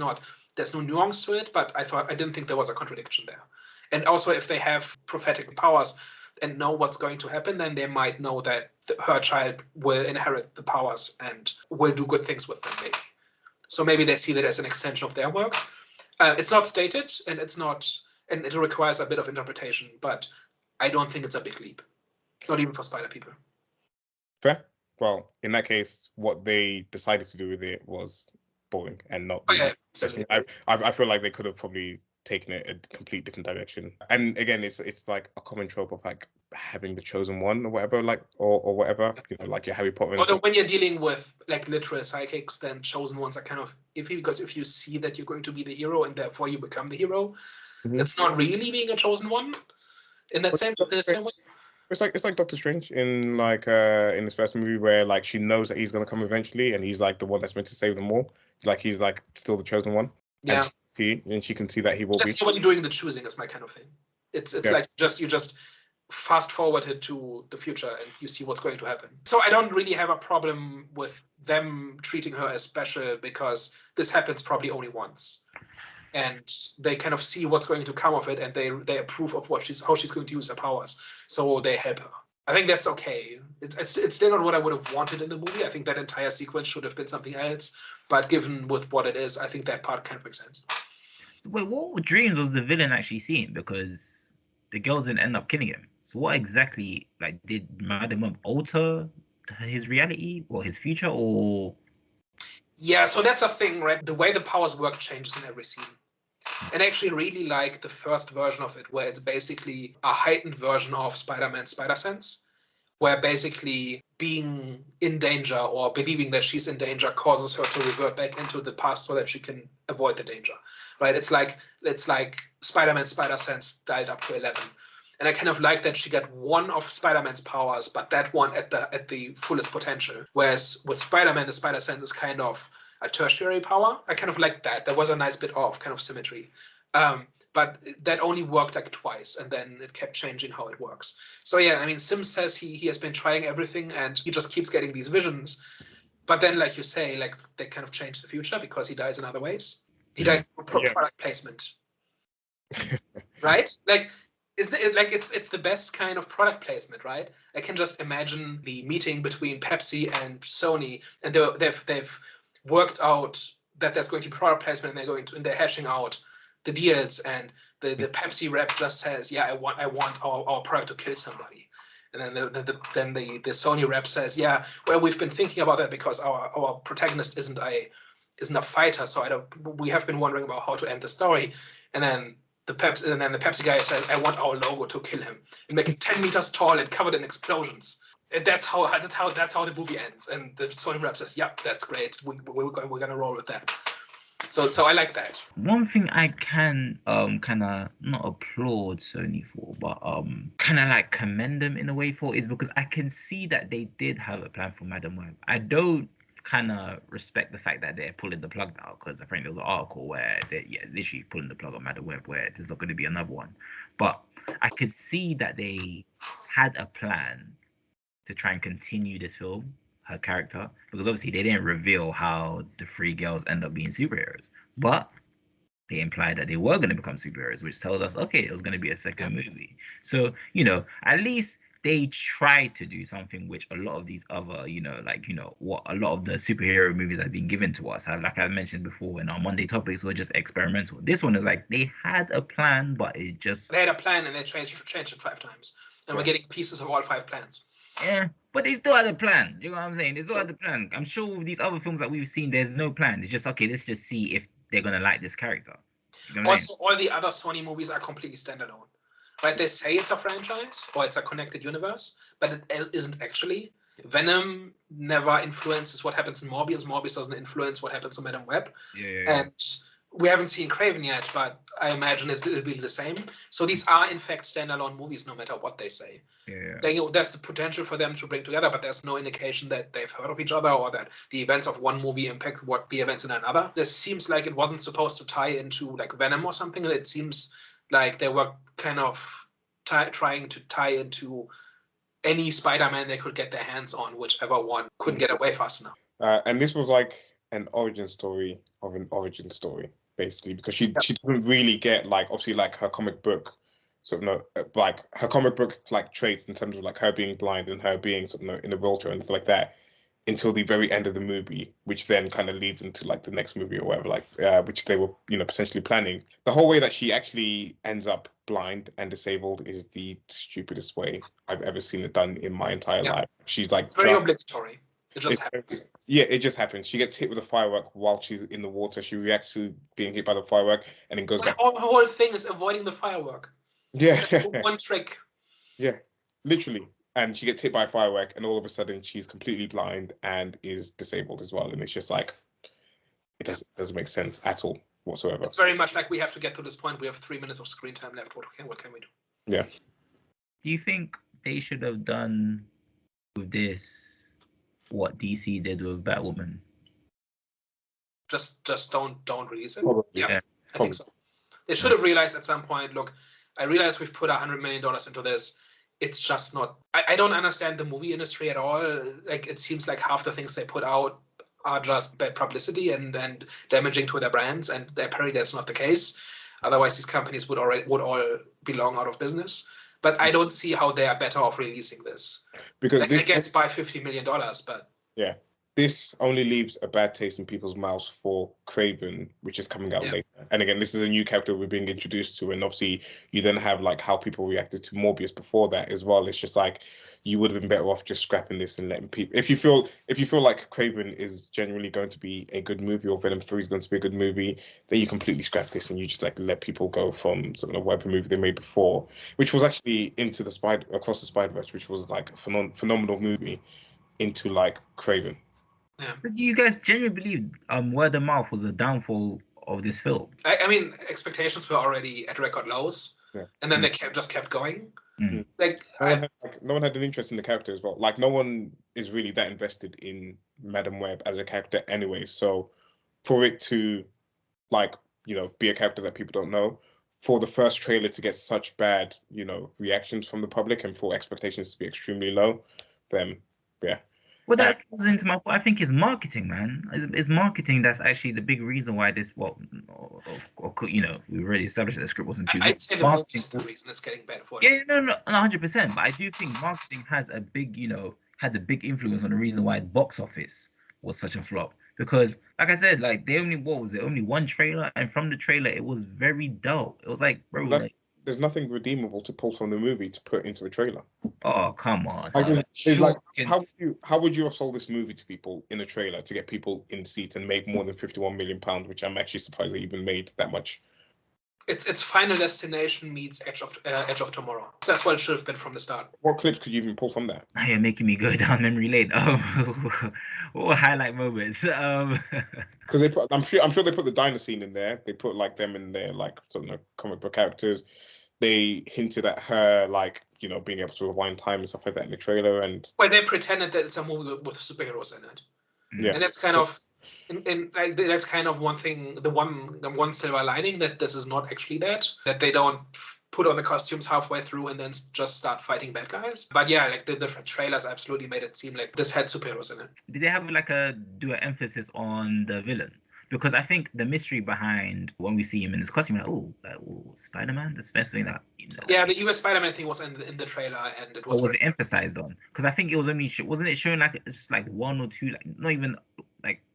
no nuance to it, but I didn't think there was a contradiction there. And also if they have prophetic powers and know what's going to happen, then they might know that her child will inherit the powers and will do good things with them maybe. So maybe they see that as an extension of their work. It's not stated and it requires a bit of interpretation, but I don't think it's a big leap. Not even for spider people. Fair. Well, in that case, what they decided to do with it was boring and not. I feel like they could have probably taken it a complete different direction. And again, it's like a common trope of like having the chosen one or whatever, like or whatever, like your Harry Potter. Although when you're dealing with like literal psychics, then chosen ones are kind of iffy because if you see that you're going to be the hero and therefore you become the hero, it's not really being a chosen one in that same way. It's like Doctor Strange in his first movie where like she knows that he's gonna come eventually and he's like the one that's meant to save them all. Like he's like still the chosen one. Yeah. And she can see that he will be. When you're doing the choosing is my kind of thing. It's like you just fast forwarded to the future and you see what's going to happen. So I don't really have a problem with them treating her as special because this happens probably only once. And they kind of see what's going to come of it, and they approve of how she's going to use her powers, so they help her. I think that's okay. It's still not what I would have wanted in the movie. I think that entire sequence should have been something else, but given with what it is, I think that part kind of makes sense. Wait, what dreams was the villain actually seeing? Because the girls didn't end up killing him. So what exactly, did Madam Web alter his reality or his future, or? Yeah, so that's a thing, right? The way the powers work changes in every scene. And I actually really like the first version of it, where it's basically a heightened version of Spider-Man's Spider Sense, where basically being in danger or believing that she's in danger causes her to revert back into the past so that she can avoid the danger, right? It's like Spider-Man's Spider Sense dialed up to 11. And I kind of like that she got one of Spider-Man's powers, but that one at the fullest potential. Whereas with Spider-Man, the Spider Sense is kind of a tertiary power. I kind of like that. There was a nice bit of kind of symmetry. But that only worked like twice, and then it kept changing how it works. So yeah, I mean, Sims says he has been trying everything, and he just keeps getting these visions. But then, like you say, like they kind of change the future because he dies in other ways. He dies through product placement, right? Like, it's the best kind of product placement, right? I can just imagine the meeting between Pepsi and Sony, and they've worked out that there's going to be product placement, and they're hashing out the deals, and the Pepsi rep just says, yeah, I want our product to kill somebody. And then the Sony rep says, yeah, well, we've been thinking about that because our protagonist isn't a fighter, so we have been wondering about how to end the story. And then the Pepsi guy says, I want our logo to kill him and make it 10 meters tall and covered in explosions. And that's how the movie ends. And the Sony rep says, yeah, that's great. We're gonna roll with that. So I like that. One thing I can kind of not applaud Sony for, but kind of like commend them in a way for, is because I can see that they did have a plan for Madam Web. I don't kind of respect the fact that they're pulling the plug now, because apparently there was an article where they're literally pulling the plug on Madam Web, where there's not going to be another one. But I could see that they had a plan to try and continue this film, her character, because obviously they didn't reveal how the three girls end up being superheroes, but they implied that they were going to become superheroes, which tells us, okay, it was going to be a second movie. So, at least they tried to do something which a lot of these other, what a lot of the superhero movies have been given to us, like I mentioned before in our Monday topics, were just experimental. This one is like, they had a plan, but it just... They had a plan and they changed it 5 times. And we're getting pieces of all 5 plans. Yeah, but they still had a plan. Do you know what I'm saying? They still had a plan. I'm sure with these other films that we've seen, there's no plan. It's just, okay, let's just see if they're going to like this character. You know also, all the other Sony movies are completely standalone. Right? They say it's a franchise or it's a connected universe, but it isn't actually. Venom never influences what happens in Morbius. Morbius doesn't influence what happens in Madam Web. Yeah. And we haven't seen Craven yet, but I imagine it'll be the same. So these are, in fact, standalone movies, no matter what they say. Yeah. There's the potential for them to bring together, but there's no indication that they've heard of each other or that the events of one movie impact what the events in another. This seems like it wasn't supposed to tie into like Venom or something, and it seems like they were kind of trying to tie into any Spider-Man they could get their hands on, whichever one couldn't get away fast enough. And this was like an origin story of an origin story, basically, because she doesn't really get, like, obviously, like her comic book like her comic book like traits in terms of like her being blind and her being in a wheelchair and stuff like that until the very end of the movie, which then kind of leads into like the next movie or whatever, which they were potentially planning. The whole way that she actually ends up blind and disabled is the stupidest way I've ever seen it done in my entire life. She's like, it's very obligatory. It just happens. Yeah, it just happens. She gets hit with a firework while she's in the water. She reacts to being hit by the firework and then goes back. Her whole thing is avoiding the firework. Yeah. One trick. Yeah, literally. And she gets hit by a firework and all of a sudden she's completely blind and is disabled as well. And it's just like, it doesn't make sense at all whatsoever. It's very much like we have to get to this point. We have 3 minutes of screen time left. What can we do? Yeah. Do you think they should have done with this what DC did with Batwoman? Just don't release it. Probably. Yeah. I think so. They should have realized at some point, look, I realize we've put $100 million into this. It's just not. I don't understand the movie industry at all. Like, it seems like half the things they put out are just bad publicity and damaging to their brands, and apparently that's not the case. Otherwise, these companies would all be long out of business. But I don't see how they are better off releasing this. Because I guess by $50 million, but yeah, this only leaves a bad taste in people's mouths for Kraven, which is coming out later. And again, this is a new character we're being introduced to, and obviously you then have like how people reacted to Morbius before that as well. It's just like you would have been better off just scrapping this and letting people. If you feel like Kraven is genuinely going to be a good movie or Venom 3 is going to be a good movie, then you completely scrap this and you just like let people go from whatever movie they made before, which was actually Across the Spider-Verse, which was like a phenomenal movie, into like Kraven. Yeah. Do you guys genuinely believe word of mouth was a downfall of this film? I mean, expectations were already at record lows. and then they just kept going. Like no one had an interest in the character as well. Like no one is really that invested in Madam Web as a character anyway. So for it to be a character that people don't know, for the first trailer to get such bad, reactions from the public and for expectations to be extremely low, then yeah. Well, that goes into my point. I think it's marketing, man. It's marketing that's actually the big reason why this, we already established that the script wasn't too good. I'd say the movie is the reason it's getting better for it. Yeah, no, 100%. But I do think marketing has a big, had a big influence on the reason why the box office was such a flop. Because, like I said, like only one trailer, and from the trailer it was very dull. It was like, bro, there's nothing redeemable to pull from the movie to put into a trailer. Oh, come on. How would you have sold this movie to people in a trailer to get people in seats and make more than £51 million, which I'm actually surprised they even made that much? It's Final Destination meets Edge of Tomorrow. That's what it should have been from the start. What clips could you even pull from that? You're making me go down memory lane. What highlight moments? Because I'm sure they put the diner scene in there. They put them in there, comic book characters. They hinted at her being able to rewind time and stuff like that in the trailer. And they pretended that it's a movie with superheroes in it. Yeah, and that's kind of. And that's kind of one thing, the one silver lining, that this is not actually that they don't put on the costumes halfway through and then just start fighting bad guys. But yeah, the different trailers absolutely made it seem like this had superheroes in it. Did they have do an emphasis on the villain? Because I think the mystery behind when we see him in his costume, Spider-Man, that's the best thing that. Yeah, the US Spider-Man thing was in the trailer, and it was. What was it emphasized on? Because I think it was only wasn't it showing it's one or two, not even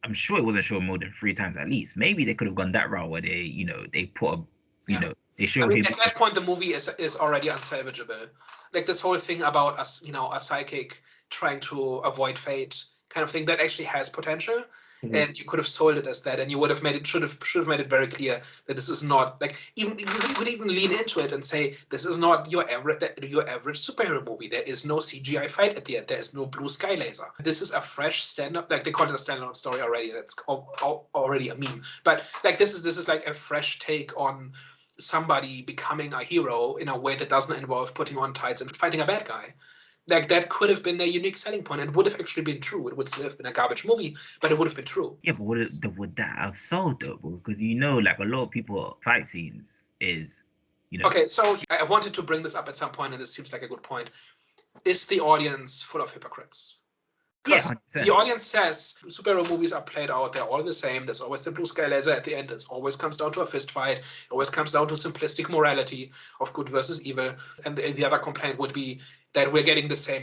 I'm sure it wasn't shown more than 3 times at least. Maybe they could have gone that route where they they put they show him. At that point, the movie is already unsalvageable. Like this whole thing about us, a psychic trying to avoid fate kind of thing, that actually has potential. Mm-hmm. And you could have sold it as that, and you would have should have made it very clear that this is not you could even lean into it and say this is not your average superhero movie. There is no CGI fight at the end. There is no blue sky laser. This is a fresh stand-up, they call it a standalone story already. That's already a meme. But this is like a fresh take on somebody becoming a hero in a way that doesn't involve putting on tights and fighting a bad guy. That could have been their unique selling point, and would have actually been true. It would still have been a garbage movie, but it would have been true. Yeah, but would that have sold though? Because a lot of people fight scenes is, Okay, so I wanted to bring this up at some point, and this seems like a good point. Is the audience full of hypocrites? Because the audience says superhero movies are played out, they're all the same, there's always the blue sky laser at the end, it always comes down to a fist fight, it always comes down to simplistic morality of good versus evil, and the other complaint would be that we're getting the same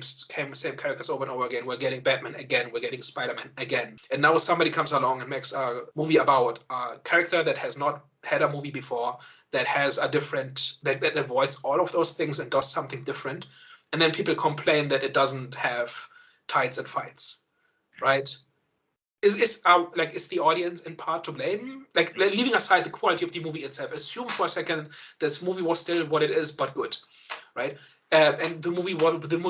characters over and over again. We're getting Batman again, we're getting Spider-Man again. And now somebody comes along and makes a movie about a character that has not had a movie before, that has a different, that avoids all of those things and does something different. And then people complain that it doesn't have tights and fights, right? Is the audience in part to blame? Leaving aside the quality of the movie itself, assume for a second this movie was still what it is, but good, right? And the movie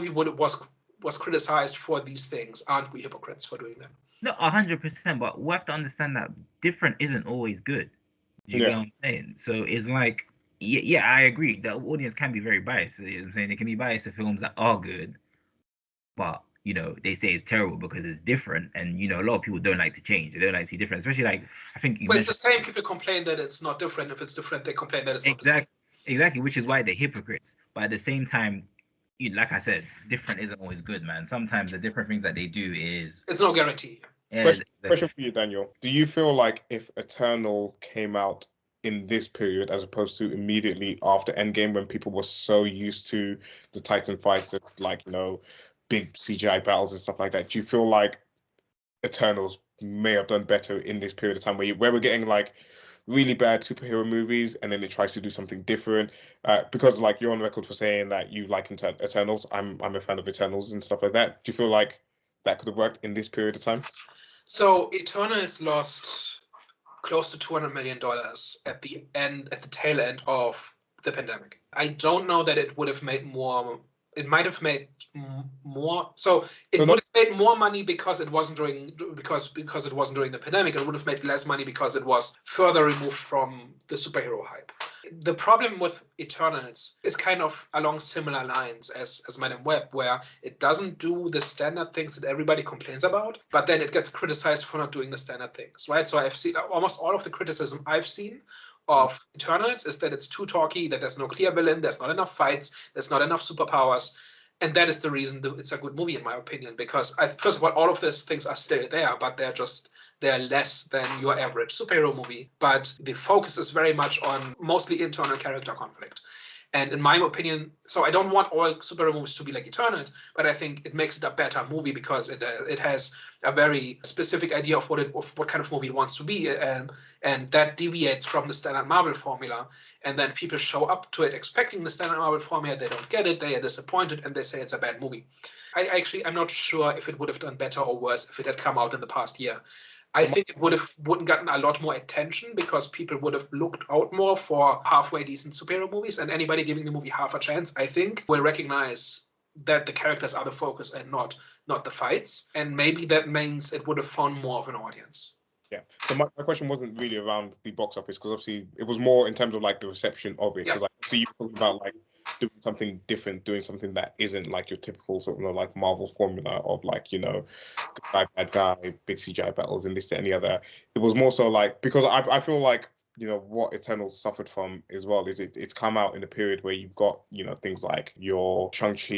was criticized for these things. Aren't we hypocrites for doing that? No, 100%. But we have to understand that different isn't always good. Do you know what I'm saying? So it's yeah, I agree. The audience can be very biased. You know what I'm saying? They can be biased to films that are good, but they say it's terrible because it's different, and a lot of people don't like to change. They don't like to see different, especially I think. But it's the same people complain that it's not different. If it's different, they complain that it's not the same. Exactly, which is why they're hypocrites. But at the same time, like I said, different isn't always good, man. Sometimes the different things that they do is... It's no guarantee. Question for you, Daniel. Do you feel like if Eternal came out in this period as opposed to immediately after Endgame, when people were so used to the Titan fights, that's big CGI battles and stuff like that, do you feel like Eternals may have done better in this period of time where we're getting really bad superhero movies and then it tries to do something different? Because you're on record for saying that you like Eternals. I'm a fan of Eternals and stuff like that. Do you feel like that could have worked in this period of time? So Eternals lost close to $200 million at the tail end of the pandemic. I don't know that it would have made more. It might have made more. So it would have made more money because it wasn't during the pandemic. It would have made less money because it was further removed from the superhero hype. The problem with Eternals is kind of along similar lines as Madame Web, where it doesn't do the standard things that everybody complains about, but then it gets criticized for not doing the standard things, right? So I've seen almost all of the criticism I've seen of Eternals is that it's too talky, that there's no clear villain, there's not enough fights, there's not enough superpowers. And that is the reason that it's a good movie, in my opinion, because first of all of these things are still there, but they're less than your average superhero movie. But the focus is very much on mostly internal character conflict. And in my opinion, so I don't want all superhero movies to be like Eternals, but I think it makes it a better movie because it has a very specific idea of what kind of movie it wants to be, and that deviates from the standard Marvel formula. And then people show up to it expecting the standard Marvel formula, they don't get it, they are disappointed, and they say it's a bad movie. I'm not sure if it would have done better or worse if it had come out in the past year. I think it wouldn't gotten a lot more attention because people would have looked out more for halfway decent superhero movies, and anybody giving the movie half a chance, I think, will recognize that the characters are the focus and not the fights. And maybe that means it would have found more of an audience. Yeah. So my question wasn't really around the box office, because obviously it was more in terms of like the reception of it. Because I see you talking about like doing something different, doing something that isn't like your typical sort of like Marvel formula of like, you know, good guy, bad guy, big CGI battles and this, that, and the other. It was more so like, because I feel like, you know, what Eternals suffered from as well is it's come out in a period where you've got, you know, things like your Shang-Chi,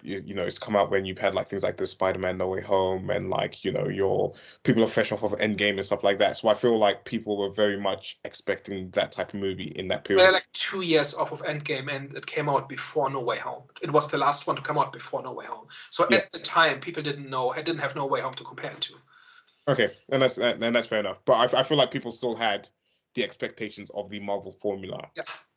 you know, it's come out when you've had like things like the Spider-Man No Way Home, and like, you know, your people are fresh off of Endgame and stuff like that. So I feel like people were very much expecting that type of movie in that period. They're like 2 years off of Endgame, and it came out before No Way Home. It was the last one to come out before No Way Home. So at the time, people didn't have No Way Home to compare it to. Okay, and that's fair enough. But I feel like people still had the expectations of the Marvel formula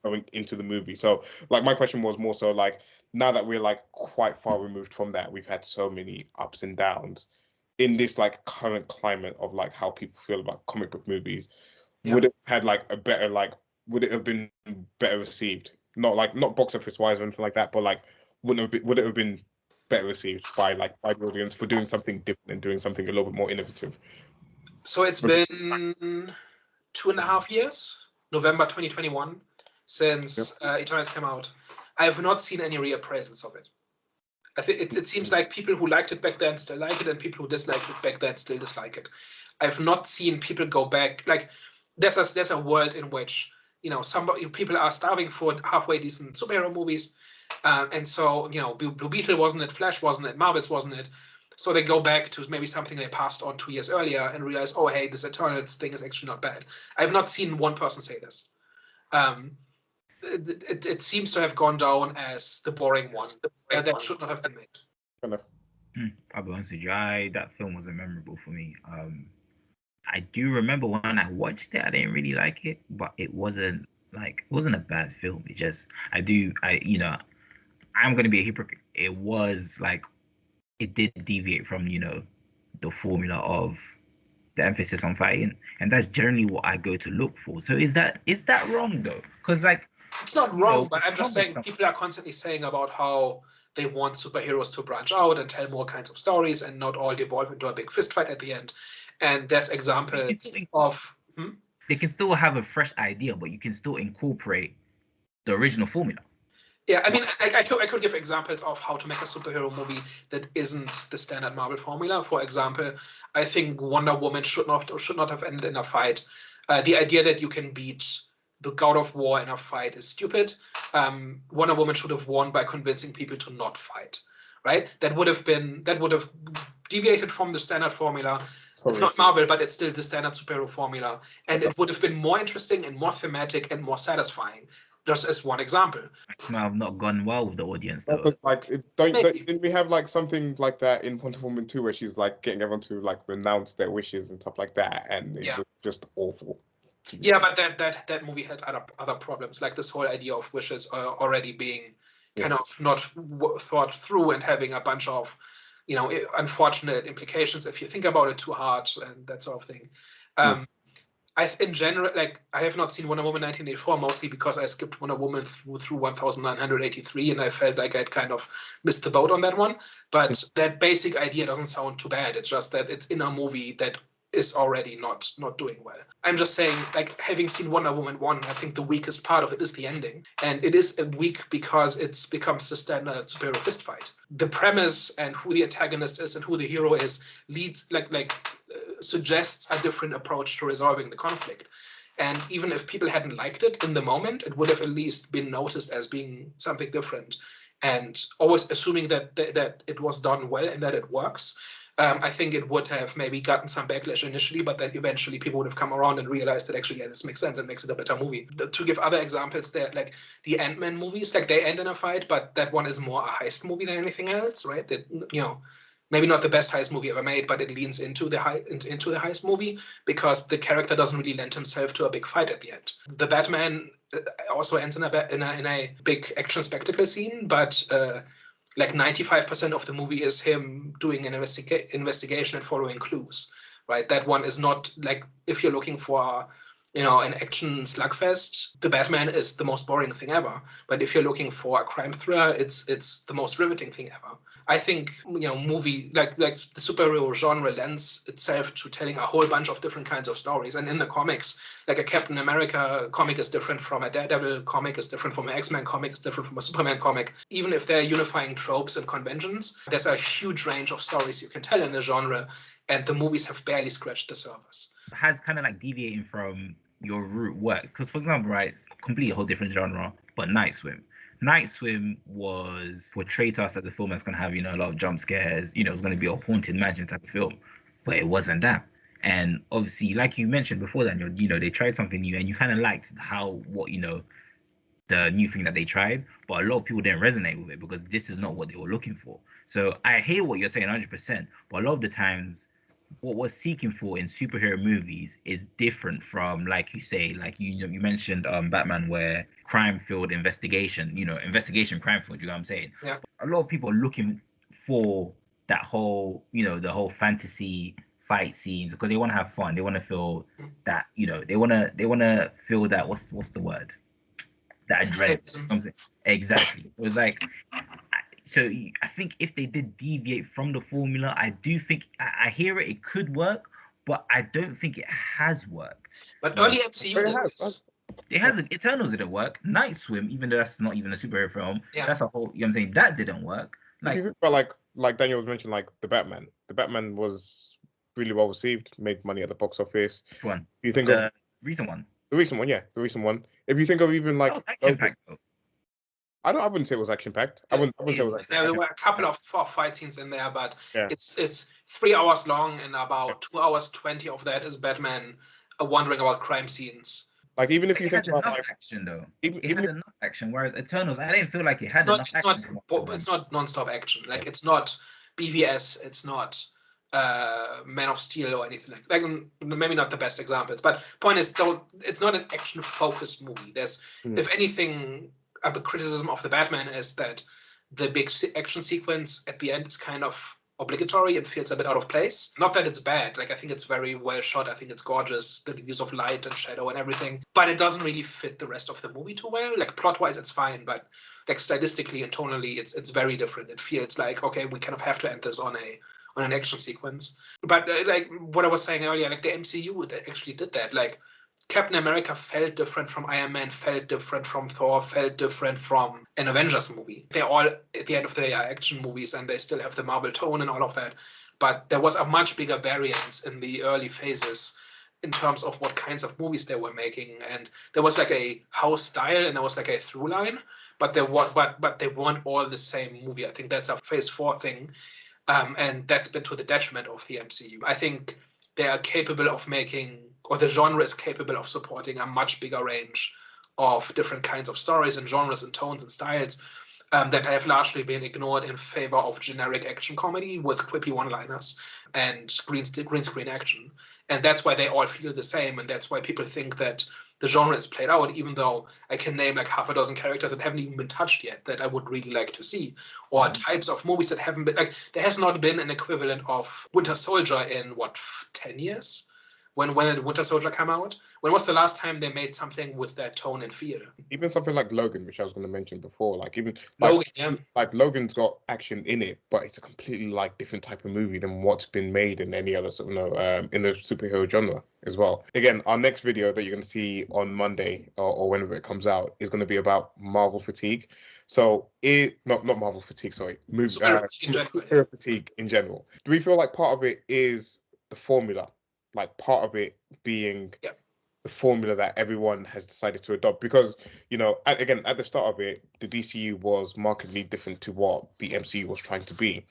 going into the movie. So like my question was more so like, now that we're like quite far removed from that, we've had so many ups and downs in this like current climate of like how people feel about comic book movies. Would it have had like a better, like, would it have been better received? Not box office wise or anything like that, but like would it have been better received by the audience for doing something different and doing something a little bit more innovative? So it's been 2.5 years, November 2021, since Eternals came out. I have not seen any reappraisals of it. I think it seems like people who liked it back then still like it, and people who disliked it back then still dislike it. I've not seen people go back. Like there's a world in which, you know, people are starving for halfway decent superhero movies, and so, you know, Blue Beetle wasn't it, Flash wasn't it, Marvels wasn't it. So they go back to maybe something they passed on 2 years earlier and realize, oh, hey, this Eternals thing is actually not bad. I've not seen one person say this. It seems to have gone down as the boring one that should not have been made. I'll be honest with you, that film wasn't memorable for me. I do remember when I watched it, I didn't really like it, but it wasn't a bad film. It just, I'm going to be a hypocrite. It was like, it did deviate from, you know, the formula of the emphasis on fighting, and that's generally what I go to look for. So is that wrong though? Because like, it's not wrong, but I'm just saying people are constantly saying about how they want superheroes to branch out and tell more kinds of stories and not all devolve into a big fist fight at the end. And there's examples of they can still have a fresh idea, but you can still incorporate the original formula. Yeah, I mean, I could give examples of how to make a superhero movie that isn't the standard Marvel formula. For example, I think Wonder Woman should not have ended in a fight. The idea that you can beat the God of War in a fight is stupid. Wonder Woman should have won by convincing people to not fight, right? That would have deviated from the standard formula. It's not Marvel, but it's still the standard superhero formula, and it would have been more interesting and more thematic and more satisfying. Just as one example. It might have not gone well with the audience, though. Like, didn't we have like something like that in Wonder Woman 2, where she's like getting everyone to like renounce their wishes and stuff like that, and it was just awful. Yeah, but that movie had other problems, like this whole idea of wishes already being kind of not thought through and having a bunch of, you know, unfortunate implications if you think about it too hard and that sort of thing. in general, like, I have not seen Wonder Woman 1984, mostly because I skipped Wonder Woman through 1983, and I felt like I'd kind of missed the boat on that one. But that basic idea doesn't sound too bad. It's just that it's in a movie that is already not doing well. I'm just saying, like, having seen Wonder Woman 1, I think the weakest part of it is the ending. And it is weak because it becomes the standard superhero fist fight. The premise and who the antagonist is and who the hero is suggests a different approach to resolving the conflict. And even if people hadn't liked it in the moment, it would have at least been noticed as being something different. And always assuming that it was done well and that it works, I think it would have maybe gotten some backlash initially, but then eventually people would have come around and realized that actually, yeah, this makes sense and makes it a better movie. To give other examples, there, like the Ant-Man movies, like they end in a fight, but that one is more a heist movie than anything else, right? Maybe not the best heist movie ever made, but it leans into the heist movie because the character doesn't really lend himself to a big fight at the end. The Batman also ends in a big action spectacle scene, but like 95% of the movie is him doing an investigation and following clues, right? That one is not like, if you're looking for an action slugfest, the Batman is the most boring thing ever. But if you're looking for a crime thriller, it's the most riveting thing ever. I think movie like the superhero genre lends itself to telling a whole bunch of different kinds of stories. And in the comics, like a Captain America comic is different from a Daredevil comic, is different from an X-Men comic, is different from a Superman comic. Even if they're unifying tropes and conventions, there's a huge range of stories you can tell in the genre, and the movies have barely scratched the surface. Has kind of like deviating from your root work, because for example, right, completely a whole different genre, but Night Swim was portrayed to us as a film that's going to have a lot of jump scares, it was going to be a haunted mansion type of film, but it wasn't that. And obviously, like you mentioned before, Daniel, they tried something new, and you kind of liked the new thing that they tried, but a lot of people didn't resonate with it because this is not what they were looking for. So I hear what you're saying 100%, but a lot of the times what we're seeking for in superhero movies is different from, like you say, like you mentioned Batman, where crime-filled investigation, investigation crime-filled, you know what I'm saying? Yeah. A lot of people are looking for that whole, the whole fantasy fight scenes because they want to have fun. They want to feel that, they want to feel that, what's the word? That adrenaline. Exactly. It was like, so I think if they did deviate from the formula, I do think I hear it could work, but I don't think it has worked. But early MCU did this. It hasn't. Eternals didn't work. Night Swim, even though that's not even a superhero film, that's a whole. I'm saying that didn't work. Like, but like Daniel was mentioning, like the Batman was really well received, made money at the box office. Which one? You think the recent one? The recent one, yeah, the recent one. If you think of even like action-packed, though. I wouldn't say it was action packed. I wouldn't say it was action-packed. There were a couple of fight scenes in there, but it's 3 hours long, and about 2 hours 20 of that is Batman wandering about crime scenes. Like, even if you think about enough action though, it had enough action. Whereas Eternals, I didn't feel like it had enough action. It's not non-stop action. Like, it's not BVS. It's not Man of Steel or anything like maybe not the best examples. But point is, though, it's not an action-focused movie. There's, if anything, a criticism of the Batman is that the big action sequence at the end is kind of obligatory and feels a bit out of place. Not that it's bad. Like, I think it's very well shot. I think it's gorgeous, the use of light and shadow and everything. But it doesn't really fit the rest of the movie too well. Like, plot-wise, it's fine, but like stylistically and tonally, it's very different. It feels like, okay, we kind of have to end this on an action sequence. But like what I was saying earlier, like the MCU actually did that. Like, Captain America felt different from Iron Man, felt different from Thor, felt different from an Avengers movie. They all, at the end of the day, are action movies, and they still have the Marvel tone and all of that. But there was a much bigger variance in the early phases in terms of what kinds of movies they were making. And there was like a house style, and there was like a through line, but they weren't all the same movie. I think that's a phase 4 thing. And that's been to the detriment of the MCU. I think they are capable of making, or the genre is capable of supporting a much bigger range of different kinds of stories and genres and tones and styles that have largely been ignored in favor of generic action comedy with quippy one-liners and green screen action. And that's why they all feel the same, and that's why people think that the genre is played out, even though I can name like half a dozen characters that haven't even been touched yet that I would really like to see, or types of movies that haven't been, like, there has not been an equivalent of Winter Soldier in 10 years? when Winter Soldier came out. When was the last time they made something with that tone and feel? Even something like Logan, which I was going to mention before, like even Logan, yeah. like Logan's got action in it, but it's a completely like different type of movie than what's been made in any other sort of in the superhero genre as well. Again, our next video that you're going to see on Monday or whenever it comes out is going to be about Marvel fatigue. So not Marvel fatigue, sorry, superhero fatigue in general. Do we feel like part of it is the formula? Like part of it being the formula that everyone has decided to adopt, because at the start of it, the DCU was markedly different to what the MCU was trying to be.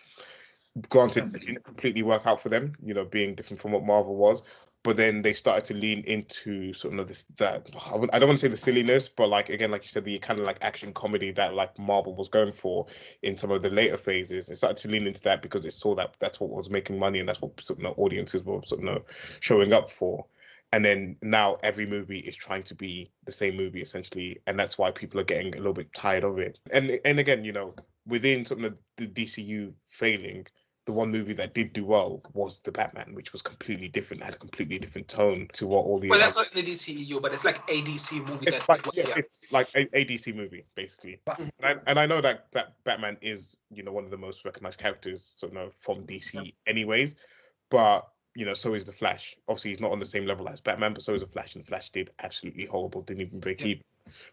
Granted, it didn't completely work out for them, being different from what Marvel was, but then they started to lean into sort of that I don't want to say the silliness, but like again, like you said, the kind of like action comedy that like Marvel was going for in some of the later phases. It started to lean into that because it saw that that's what was making money and that's what sort of audiences were sort of showing up for. And then now every movie is trying to be the same movie essentially, and that's why people are getting a little bit tired of it. And again, within sort of the DCU failing, the one movie that did do well was The Batman, which was completely different, had a completely different tone to what all the. Well, that's not in the DCEU, but it's like a DC movie. It's like a DC movie basically. And I know that Batman is one of the most recognized characters from DC, anyways. But so is the Flash. Obviously, he's not on the same level as Batman, but so is the Flash, and the Flash did absolutely horrible, didn't even break even.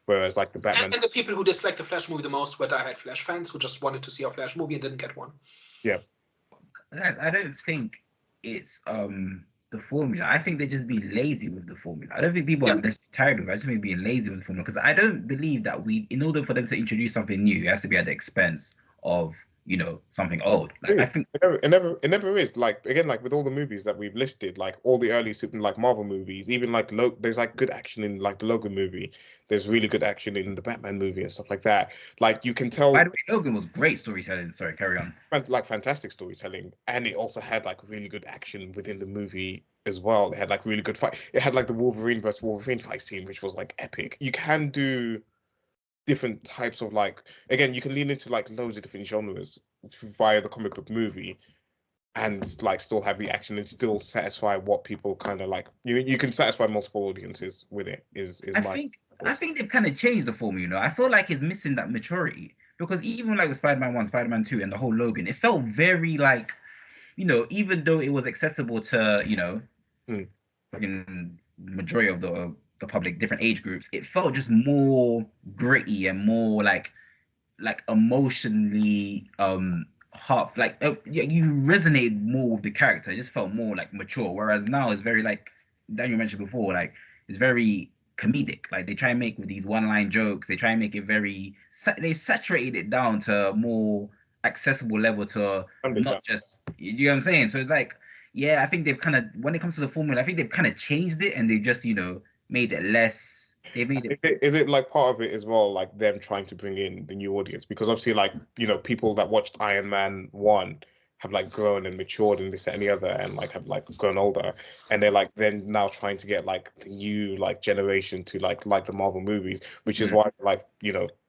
Whereas like the Batman, and the people who disliked the Flash movie the most were diehard Flash fans who just wanted to see a Flash movie and didn't get one. Yeah. I don't think it's the formula. I think they just be lazy with the formula. I don't think people are necessarily tired of it. I just think being lazy with the formula, because I don't believe that in order for them to introduce something new, it has to be at the expense of something old. Like, I think it never is. Like again, like with all the movies that we've listed, like all the early Marvel movies, even like there's like good action in like the Logan movie. There's really good action in the Batman movie and stuff like that. Like you can tell. By the way, Logan was great storytelling. Sorry, carry on. Like fantastic storytelling, and it also had like really good action within the movie as well. It had like really good fight. It had like the Wolverine versus Wolverine fight scene, which was like epic. You can do different types of like, again, you can lean into like loads of different genres via the comic book movie and like still have the action and still satisfy what people kind of like. You can satisfy multiple audiences with it. I think they've kind of changed the formula. I feel like it's missing that maturity, because even like with Spider-Man 1, Spider-Man 2 and the whole Logan, it felt very like, even though it was accessible to in majority of the public, different age groups, it felt just more gritty and more like emotionally you resonated more with the character. It just felt more like mature, whereas now it's very like Daniel mentioned before, like it's very comedic. Like they try and make with these one-line jokes, they try and make it very they saturated it down to a more accessible level to not just, you know what I'm saying? So it's like, I think they've kind of, when it comes to the formula, I think they've kind of changed it and they just made it less. They made it. Is it like part of it as well, like them trying to bring in the new audience? Because obviously, like people that watched Iron Man 1 have like grown and matured and this and the other, and like have like grown older, and they're like then now trying to get like the new like generation to like the Marvel movies, which is why like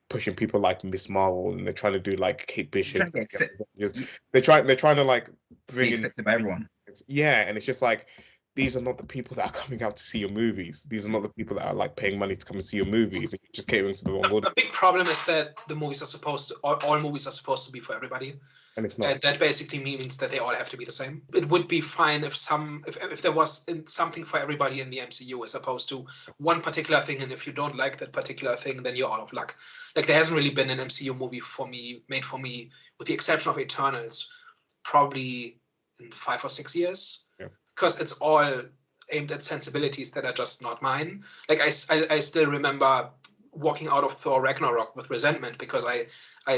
pushing people like Miss Marvel, and they're trying to do like Kate Bishop. They're trying to like bring in everyone. Yeah, and it's just like, these are not the people that are coming out to see your movies. These are not the people that are like paying money to come and see your movies. It's just catering to the wrong audience. A big problem is that the movies are supposed to, all movies are supposed to be for everybody. And it's not. And that basically means that they all have to be the same. It would be fine if there was something for everybody in the MCU as opposed to one particular thing, and if you don't like that particular thing, then you're out of luck. Like there hasn't really been an MCU movie made for me, with the exception of Eternals, probably in 5 or 6 years. Because it's all aimed at sensibilities that are just not mine. Like I still remember walking out of Thor Ragnarok with resentment because I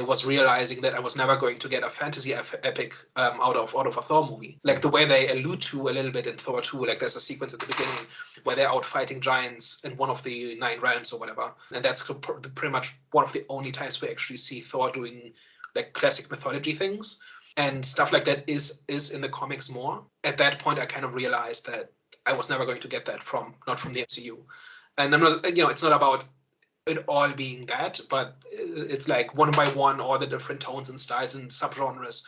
was realizing that I was never going to get a fantasy epic out of a Thor movie. Like the way they allude to a little bit in Thor 2, like there's a sequence at the beginning where they're out fighting giants in one of the 9 realms or whatever. And that's pretty much one of the only times we actually see Thor doing like classic mythology things. And stuff like that is in the comics more. At that point, I kind of realized that I was never going to get that not from the MCU. And I'm not, it's not about it all being that, but it's like one by one, all the different tones and styles and subgenres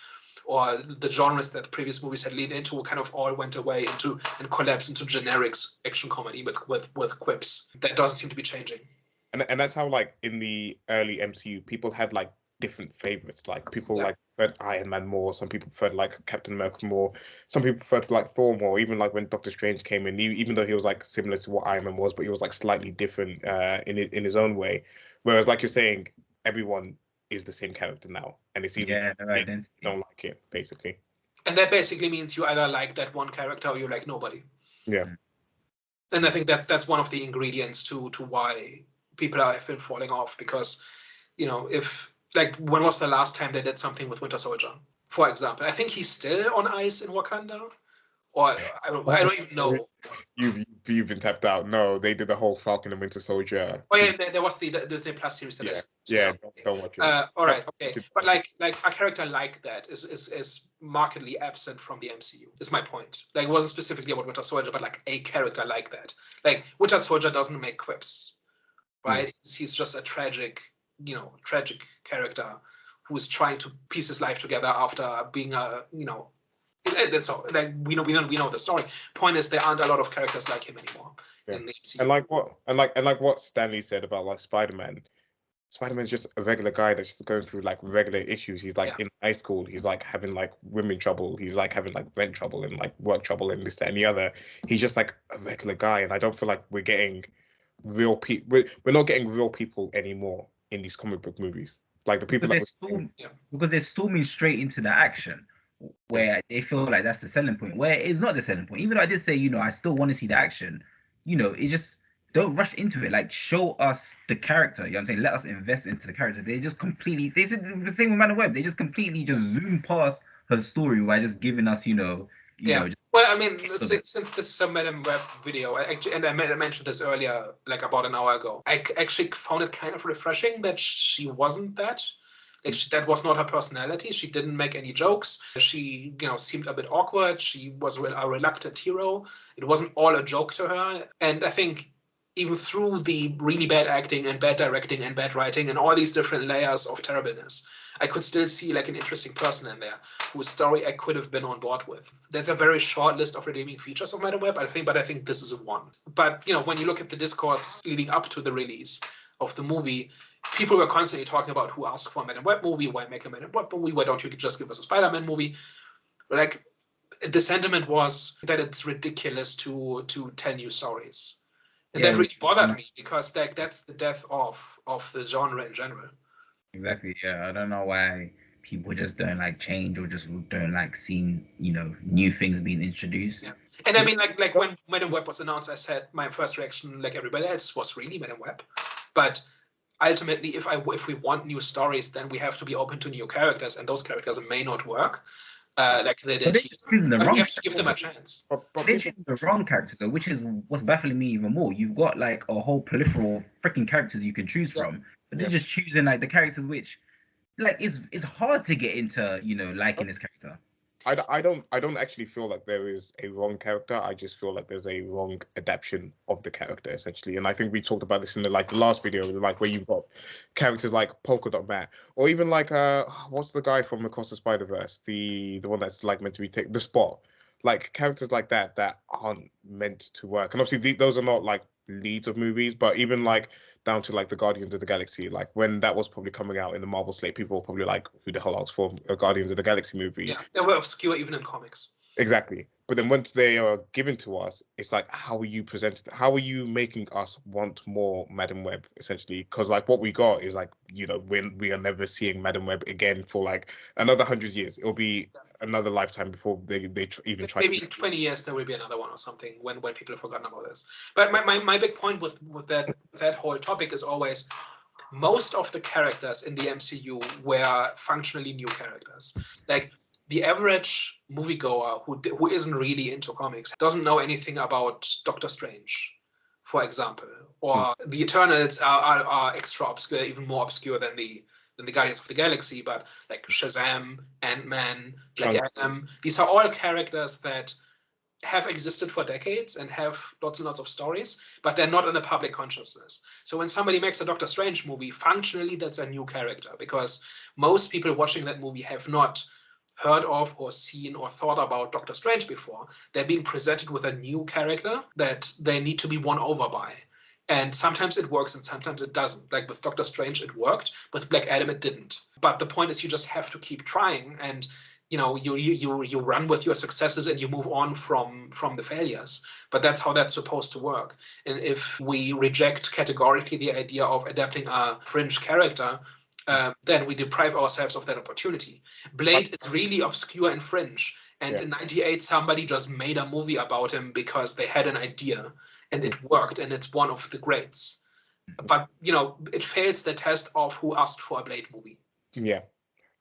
or the genres that previous movies had leaned into kind of all went away into and collapsed into generics action comedy with quips. That doesn't seem to be changing. And that's how, like, in the early MCU, people had like different favorites. Like people like preferred Iron Man more, some people preferred like Captain America more, some people preferred like Thor more. Even like when Doctor Strange came in, even though he was like similar to what Iron Man was, but he was like slightly different in his own way. Whereas, like you're saying, everyone is the same character now, and it's either don't like it, basically. And that basically means you either like that one character or you like nobody. Yeah. And I think that's one of the ingredients to why people have been falling off, because, you know, if like, when was the last time they did something with Winter Soldier, for example? I think he's still on ice in Wakanda, or I don't even know. You've been tapped out. No, they did the whole Falcon and Winter Soldier. Oh yeah, there was the Disney Plus series. Don't watch it. All right, okay, but like a character like that is markedly absent from the MCU. Is my point. Like, it wasn't specifically about Winter Soldier, but like a character like that. Like, Winter Soldier doesn't make quips, right? He's just a tragic character who's trying to piece his life together after being that's all. Like, we know the story. Point is, there aren't a lot of characters like him anymore in the MCU. And like what Stanley said about like Spider-Man. Spider-Man's just a regular guy that's just going through like regular issues. He's like in high school. He's like having like women trouble. He's like having like rent trouble and like work trouble and this, that, and the other. He's just like a regular guy, and I don't feel like we're getting real people. We're not getting real people anymore in these comic book movies. Like the people because they're storming straight into the action, where they feel like that's the selling point, where it's not the selling point. Even though I did say, I still want to see the action, it's just, don't rush into it. Like, show us the character, you know what I'm saying? Let us invest into the character. They just completely, they said the same with Madam Web, they just completely just zoom past her story by just giving us, well, I mean, since this is a Madam Web video, I mentioned this earlier, like about an hour ago, I actually found it kind of refreshing that she wasn't that. Like, that was not her personality. She didn't make any jokes. She, seemed a bit awkward. She was a reluctant hero. It wasn't all a joke to her. And I think even through the really bad acting and bad directing and bad writing and all these different layers of terribleness, I could still see like an interesting person in there whose story I could have been on board with. That's a very short list of redeeming features of Madam Web, but I think this is one. But, when you look at the discourse leading up to the release of the movie, people were constantly talking about who asked for a Madam Web movie, why make a Madam Web movie, why don't you just give us a Spider-Man movie? Like, the sentiment was that it's ridiculous to tell new stories. And that really bothered me, because that's the death of the genre in general. Exactly, yeah. I don't know why people just don't like change, or just don't like seeing, new things being introduced. Yeah. And I mean, like when Madam Web was announced, I said my first reaction, like everybody else, was really Madam Web. But ultimately, if we want new stories, then we have to be open to new characters, and those characters may not work. Like they did. We have to give them a chance. They're choosing the wrong character, though, which is what's baffling me even more. You've got like a whole plethora of freaking characters you can choose from, but they're just choosing like the characters which, like, it's hard to get into, liking this character. I don't actually feel like there is a wrong character. I just feel like there's a wrong adaptation of the character, essentially. And I think we talked about this in the last video, like where you've got characters like Polka Dot Matt, or even like what's the guy from Across the Spider-Verse, the one that's like meant to be the Spot, like characters like that aren't meant to work. And obviously those are not like leads of movies, but even like down to like the Guardians of the Galaxy, like when that was probably coming out in the Marvel slate, people were probably like, who the hell asked for a Guardians of the Galaxy movie? Yeah, they were obscure even in comics. Exactly. But then once they are given to us, it's like, how are you presented? How are you making us want more Madam Web, essentially? Because like what we got is like, when we are never seeing Madam Web again for like another 100 years. It'll be another lifetime before they even try. Maybe in 20 years there will be another one or something when people have forgotten about this. But my big point with that whole topic is always, most of the characters in the MCU were functionally new characters. Like, the average moviegoer who isn't really into comics doesn't know anything about Doctor Strange, for example, or the Eternals are extra obscure, even more obscure than the Guardians of the Galaxy, but like Shazam, Ant-Man, Black Adam, these are all characters that have existed for decades and have lots and lots of stories, but they're not in the public consciousness. So when somebody makes a Doctor Strange movie, functionally that's a new character, because most people watching that movie have not heard of or seen or thought about Doctor Strange before. They're being presented with a new character that they need to be won over by. And sometimes it works and sometimes it doesn't. Like with Doctor Strange, it worked. With Black Adam, it didn't. But the point is you just have to keep trying, and you run with your successes and you move on from the failures. But that's how that's supposed to work. And if we reject categorically the idea of adapting a fringe character, then we deprive ourselves of that opportunity. Blade is really obscure and fringe. And in '98, somebody just made a movie about him because they had an idea and it worked, and it's one of the greats. But, it fails the test of who asked for a Blade movie. Yeah.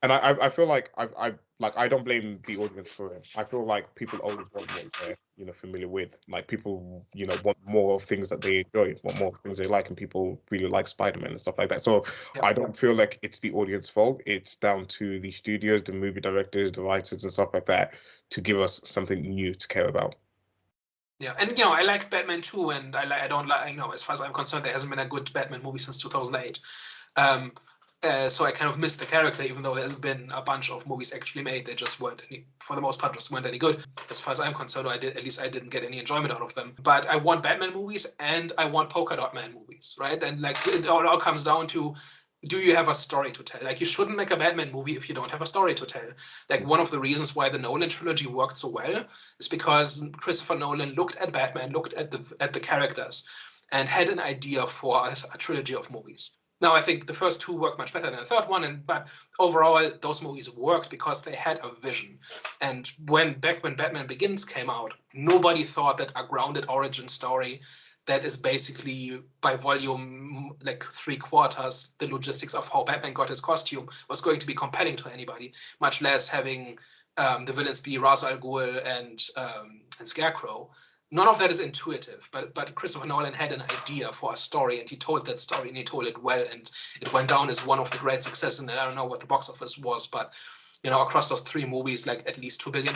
And I feel like I don't blame the audience for it. I feel like people always want what they're familiar with. Like people want more of things that they enjoy, want more things they like, and people really like Spider-Man and stuff like that. So I don't feel like it's the audience's fault. It's down to the studios, the movie directors, the writers, and stuff like that to give us something new to care about. Yeah, and I like Batman too, and I don't like as far as I'm concerned, there hasn't been a good Batman movie since 2008. So I kind of missed the character, even though there's been a bunch of movies actually made. They just weren't for the most part, just weren't any good. As far as I'm concerned, I didn't get any enjoyment out of them. But I want Batman movies and I want Polka Dot Man movies, right? And it all comes down to, do you have a story to tell? You shouldn't make a Batman movie if you don't have a story to tell. One of the reasons why the Nolan trilogy worked so well is because Christopher Nolan looked at Batman, looked at the characters, and had an idea for a trilogy of movies. Now, I think the first two work much better than the third one, but overall, those movies worked because they had a vision. And back when Batman Begins came out, nobody thought that a grounded origin story that is basically by volume, 3/4, the logistics of how Batman got his costume was going to be compelling to anybody, much less having the villains be Ra's al Ghul and Scarecrow. None of that is intuitive, but Christopher Nolan had an idea for a story, and he told that story, and he told it well, and it went down as one of the great successes. And I don't know what the box office was, but across those three movies, at least $2 billion,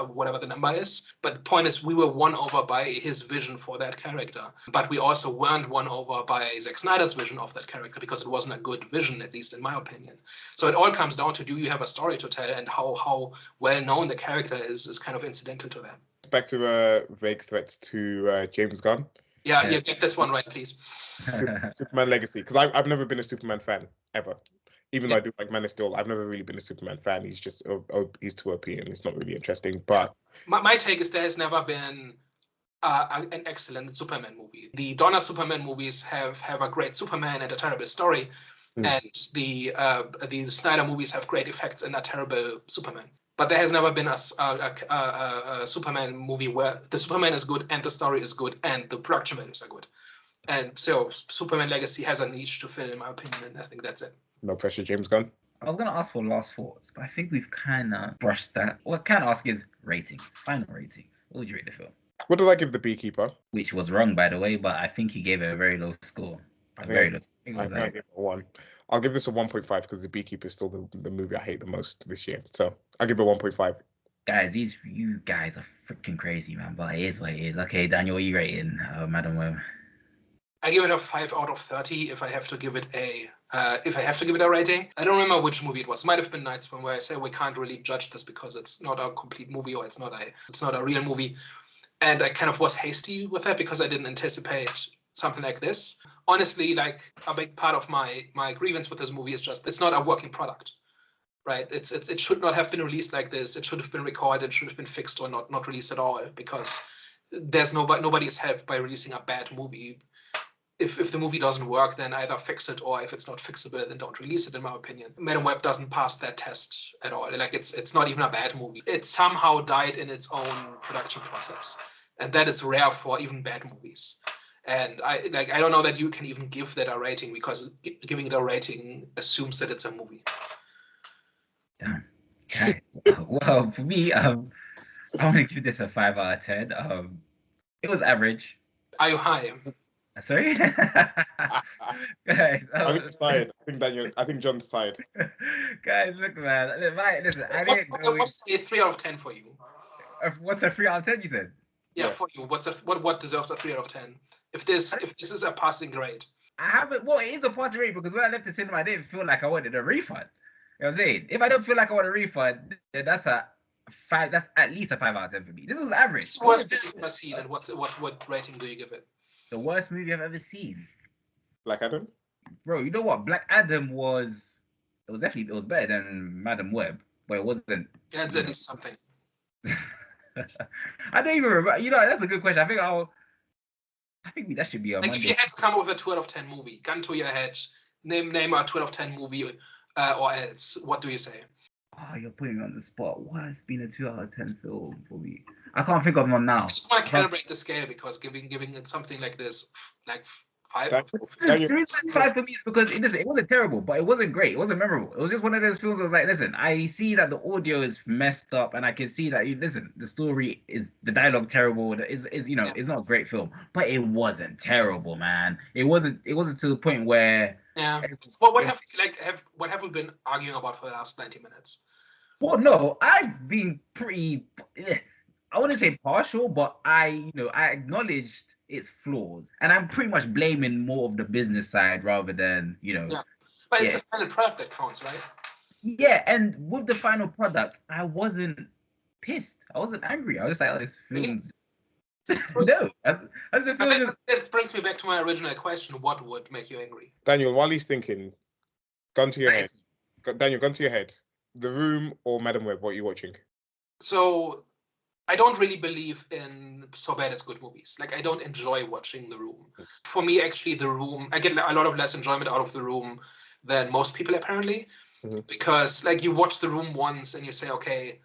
whatever the number is. But the point is, we were won over by his vision for that character, but we also weren't won over by Zack Snyder's vision of that character, because it wasn't a good vision, at least in my opinion. So it all comes down to, do you have a story to tell, and how well known the character is kind of incidental to that. Back to vague threats to James Gunn. Yeah, get this one right, please. Superman Legacy, because I've never been a Superman fan ever. Even though I do like Man of Steel, I've never really been a Superman fan. He's just he's too OP and it's not really interesting. But my take is there has never been an excellent Superman movie. The Donner Superman movies have a great Superman and a terrible story, and the Snyder movies have great effects and a terrible Superman. But there has never been a Superman movie where the Superman is good and the story is good and the production values are good. And so Superman Legacy has a niche to fill, in my opinion, and I think that's it. No pressure, James Gunn. I was going to ask for last thoughts, but I think we've kind of brushed that. What I can ask is ratings, final ratings. What would you rate the film? What did I give The Beekeeper? Which was wrong, by the way, but I think he gave it a very low score. I think I gave it a 1. I'll give this a 1.5 because The Beekeeper is still the movie I hate the most this year. So I'll give it a 1.5. Guys, you guys are freaking crazy, man. But it is what it is. Okay, Daniel, what are you rating Madam Web? I give it a 5 out of 30 if I have to give it a rating. I don't remember which movie it was. It might have been Night Swim, where I say we can't really judge this because it's not a complete movie, or it's not a real movie. And I kind of was hasty with that because I didn't anticipate something like this. Honestly, a big part of my grievance with this movie is just it's not a working product, right? It should not have been released like this. It should have been recorded, should have been fixed, or not released at all, because there's nobody is helped by releasing a bad movie. If the movie doesn't work, then either fix it, or if it's not fixable, then don't release it, in my opinion. Madam Web doesn't pass that test at all. It's not even a bad movie. It somehow died in its own production process. And that is rare for even bad movies. And I don't know that you can even give that a rating, because giving it a rating assumes that it's a movie. Damn. Okay. Well, for me, I want to give this a 5 out of 10. It was average. Are you high? Sorry? Guys, I think John's tired. Guys, look, man. Listen, what's a 3 out of 10 for you? What's a 3 out of 10, you said? Yeah, for you. What deserves a 3 out of 10? If this is a passing grade. I haven't. Well, it is a passing grade because when I left the cinema, I didn't feel like I wanted a refund. You know what I'm saying? If I don't feel like I want a refund, then that's a 5. That's at least a 5 out of 10 for me. This was average. It's the worst movie you've ever seen, and what rating do you give it? The worst movie I've ever seen. Black Adam? Bro, you know what? Black Adam was better than Madam Web, but it wasn't. Yeah, it's at least something. I don't even remember. You know, that's a good question. I think that should be a Like, Monday. if you had to come up with a 2 out of 10 movie, gun to your head, name a 2 out of 10 movie, or else, what do you say? Oh, you're putting me on the spot. What has been a 2 out of 10 film for me? I can't think of one now. I just want to calibrate the scale, because giving it something like this, like 5. The reason it's 5 for me is because it wasn't terrible, but it wasn't great. It wasn't memorable. It was just one of those films. I was like, listen, I see that the audio is messed up, and I can see that the story is, the dialogue terrible. It's not a great film, but it wasn't terrible, man. It wasn't to the point where. Yeah. Well, what have we been arguing about for the last 90 minutes? Well, no, I've been pretty. I wouldn't say partial, but I acknowledged its flaws, and I'm pretty much blaming more of the business side rather than. Yeah, but it's a final product that counts, right? Yeah, and with the final product, I wasn't pissed. I wasn't angry. I was just like, oh, this film's no. It brings me back to my original question: what would make you angry? Daniel, while he's thinking, gun to your head. Daniel, gun to your head. The Room or Madam Web? What are you watching? So, I don't really believe in so bad it's good movies. Like, I don't enjoy watching The Room. For me, actually, The Room, I get a lot of less enjoyment out of The Room than most people, apparently. Mm-hmm. Because, like, you watch The Room once and you say, okay,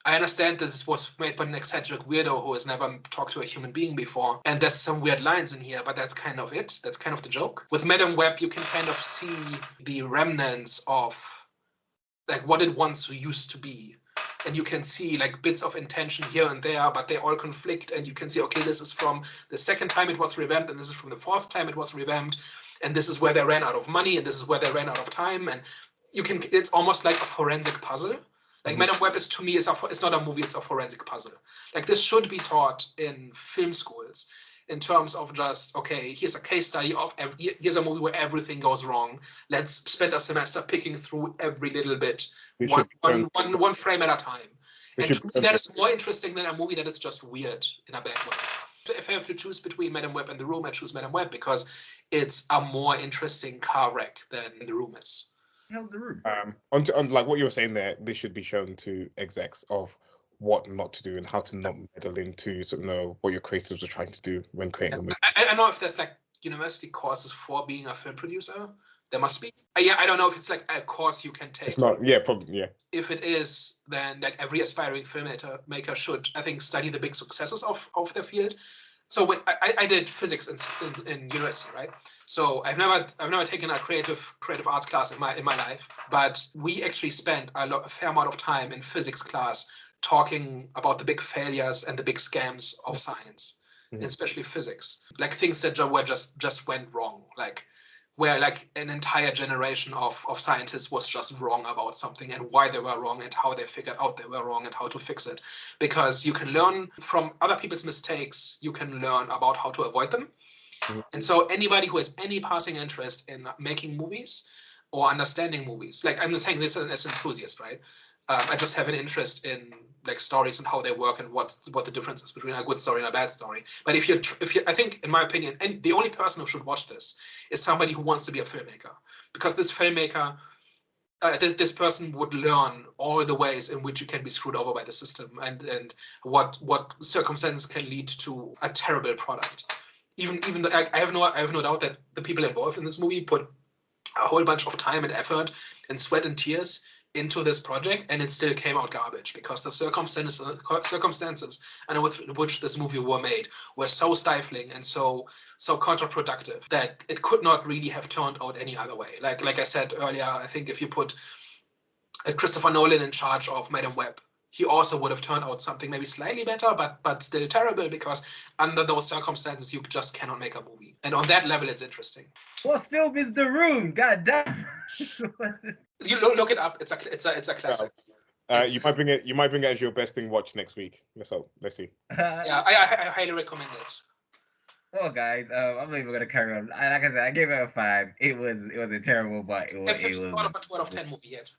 I understand this was made by an eccentric weirdo who has never talked to a human being before. And there's some weird lines in here, but that's kind of it. That's kind of the joke. With Madam Web, you can kind of see the remnants of, like, what it once used to be. And you can see, like, bits of intention here and there, but they all conflict. And you can see, okay, this is from the second time it was revamped, and this is from the fourth time it was revamped. And this is where they ran out of money, and this is where they ran out of time. And it's almost like a forensic puzzle. Like, Madam Web to me, it's not a movie, it's a forensic puzzle. Like, this should be taught in film schools in terms of just, okay, here's a case study of, here's a movie where everything goes wrong. Let's spend a semester picking through every little bit, one frame at a time. And to me, that is more interesting than a movie that is just weird in a bad way. If I have to choose between Madam Web and The Room, I choose Madam Web because it's a more interesting car wreck than The Room is. How's The Room? On like what you were saying there, this should be shown to execs of what not to do and how to not meddle into sort of know what your creatives are trying to do when creating a movie. I don't know if there's like university courses for being a film producer. There must be. I don't know if it's like a course you can take. It's not. Yeah, probably. Yeah. If it is, then like every aspiring filmmaker should, I think, study the big successes of their field. So when I did physics in university, right? So I've never taken a creative arts class in my life, but we actually spent a fair amount of time in physics class talking about the big failures and the big scams of science, and especially physics, like things that just went wrong, like where like an entire generation of scientists was just wrong about something and why they were wrong and how they figured out they were wrong and how to fix it. Because you can learn from other people's mistakes, you can learn about how to avoid them. And so anybody who has any passing interest in making movies or understanding movies, like I'm just saying this as an enthusiast, right? I just have an interest in like stories and how they work and what the difference is between a good story and a bad story. But if you, I think, in my opinion, and the only person who should watch this is somebody who wants to be a filmmaker, because this filmmaker, this person would learn all the ways in which you can be screwed over by the system and what circumstances can lead to a terrible product. Even I have no doubt that the people involved in this movie put a whole bunch of time and effort and sweat and tears into this project, and it still came out garbage because the circumstances under which this movie were made were so stifling and so counterproductive that it could not really have turned out any other way. Like I said earlier, I think if you put Christopher Nolan in charge of Madam Web, he also would have turned out something maybe slightly better, but still terrible, because under those circumstances you just cannot make a movie. And on that level, it's interesting. What film is The Room? God damn. You look it up. It's a classic. You might bring it as your best thing watch next week. Let's see. Yeah, I highly recommend it. Well, guys, I'm not even gonna carry on. Like I said, I gave it a 5. It wasn't terrible, but it was. Have you thought of a 12 out of 10 movie yet?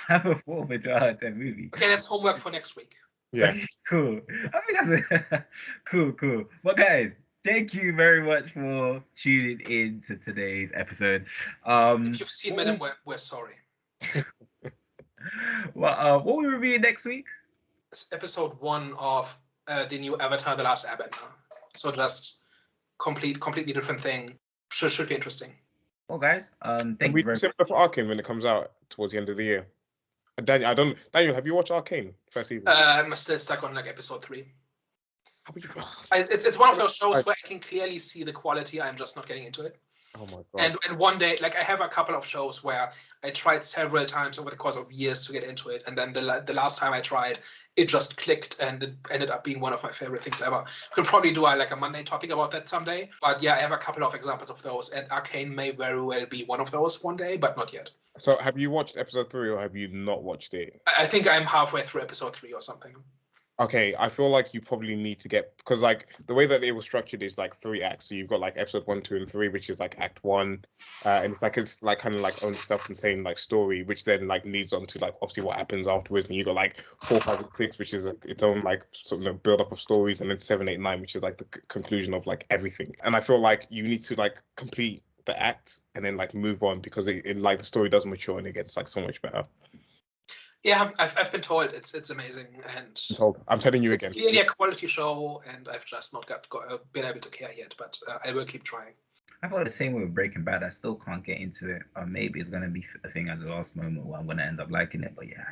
have a form into a hard-time movie. Okay, that's homework for next week. Yeah. Okay, cool. I think that's cool. But guys, thank you very much for tuning in to today's episode. If you've seen Madam Web, we're sorry. Well, what we review next week? It's episode 1 of the new Avatar: The Last Airbender. So just completely different thing. Should be interesting. Well, guys, thank And you we very do similar for Arcane when it comes out towards the end of the year. Daniel, have you watched Arcane first season? I'm still stuck on like episode 3. How would you- It's one of those shows where I can clearly see the quality. I'm just not getting into it. Oh my god. And one day, like I have a couple of shows where I tried several times over the course of years to get into it, and then the last time I tried, it just clicked, and it ended up being one of my favorite things ever. Could probably do like a Monday topic about that someday. But yeah, I have a couple of examples of those, and Arcane may very well be one of those one day, but not yet. So have you watched episode 3 or have you not watched it? I think I'm halfway through episode 3 or something. Okay, I feel like you probably need to get, because like the way that it was structured is like 3 acts. So you've got like episode 1, 2, and 3, which is like act 1, and it's like kind of like own self-contained like story, which then like leads on to like obviously what happens afterwards. And you got like 4, 5, and 6, which is its own like sort of build up of stories, and then 7, 8, 9, which is like the conclusion of like everything. And I feel like you need to like complete the act and then like move on, because it like the story does mature and it gets like so much better. Yeah, I've been told it's amazing, and I'm telling you it's again. clearly a quality show, and I've just not been able to care yet, but I will keep trying. I felt the same way with Breaking Bad. I still can't get into it. Maybe it's gonna be a thing at the last moment where I'm gonna end up liking it. But yeah,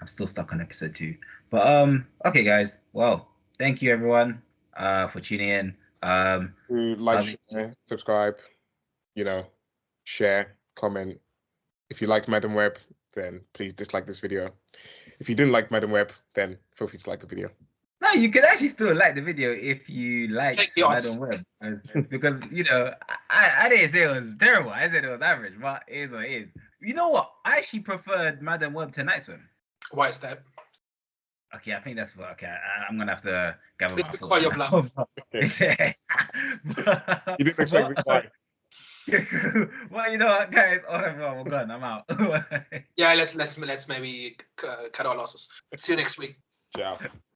I'm still stuck on episode 2. But okay, guys. Well, thank you everyone for tuning in. Like, share, subscribe, share, comment. If you liked Madam Web, then please dislike this video. If you didn't like Madam Web, then feel free to like the video. No, you can actually still like the video if you like Madam Web, because I didn't say it was terrible. I said it was average, but it is what it is. You know what? I actually preferred Madam Web to Night Swim. Why is that? Okay, I think that's what. Okay, I'm gonna have to gather my thoughts. Call your bluff. Okay. You didn't expect me to lie. Well, you know what, guys? I'm gone. I'm out. Yeah, let's maybe cut our losses. See you next week. Ciao.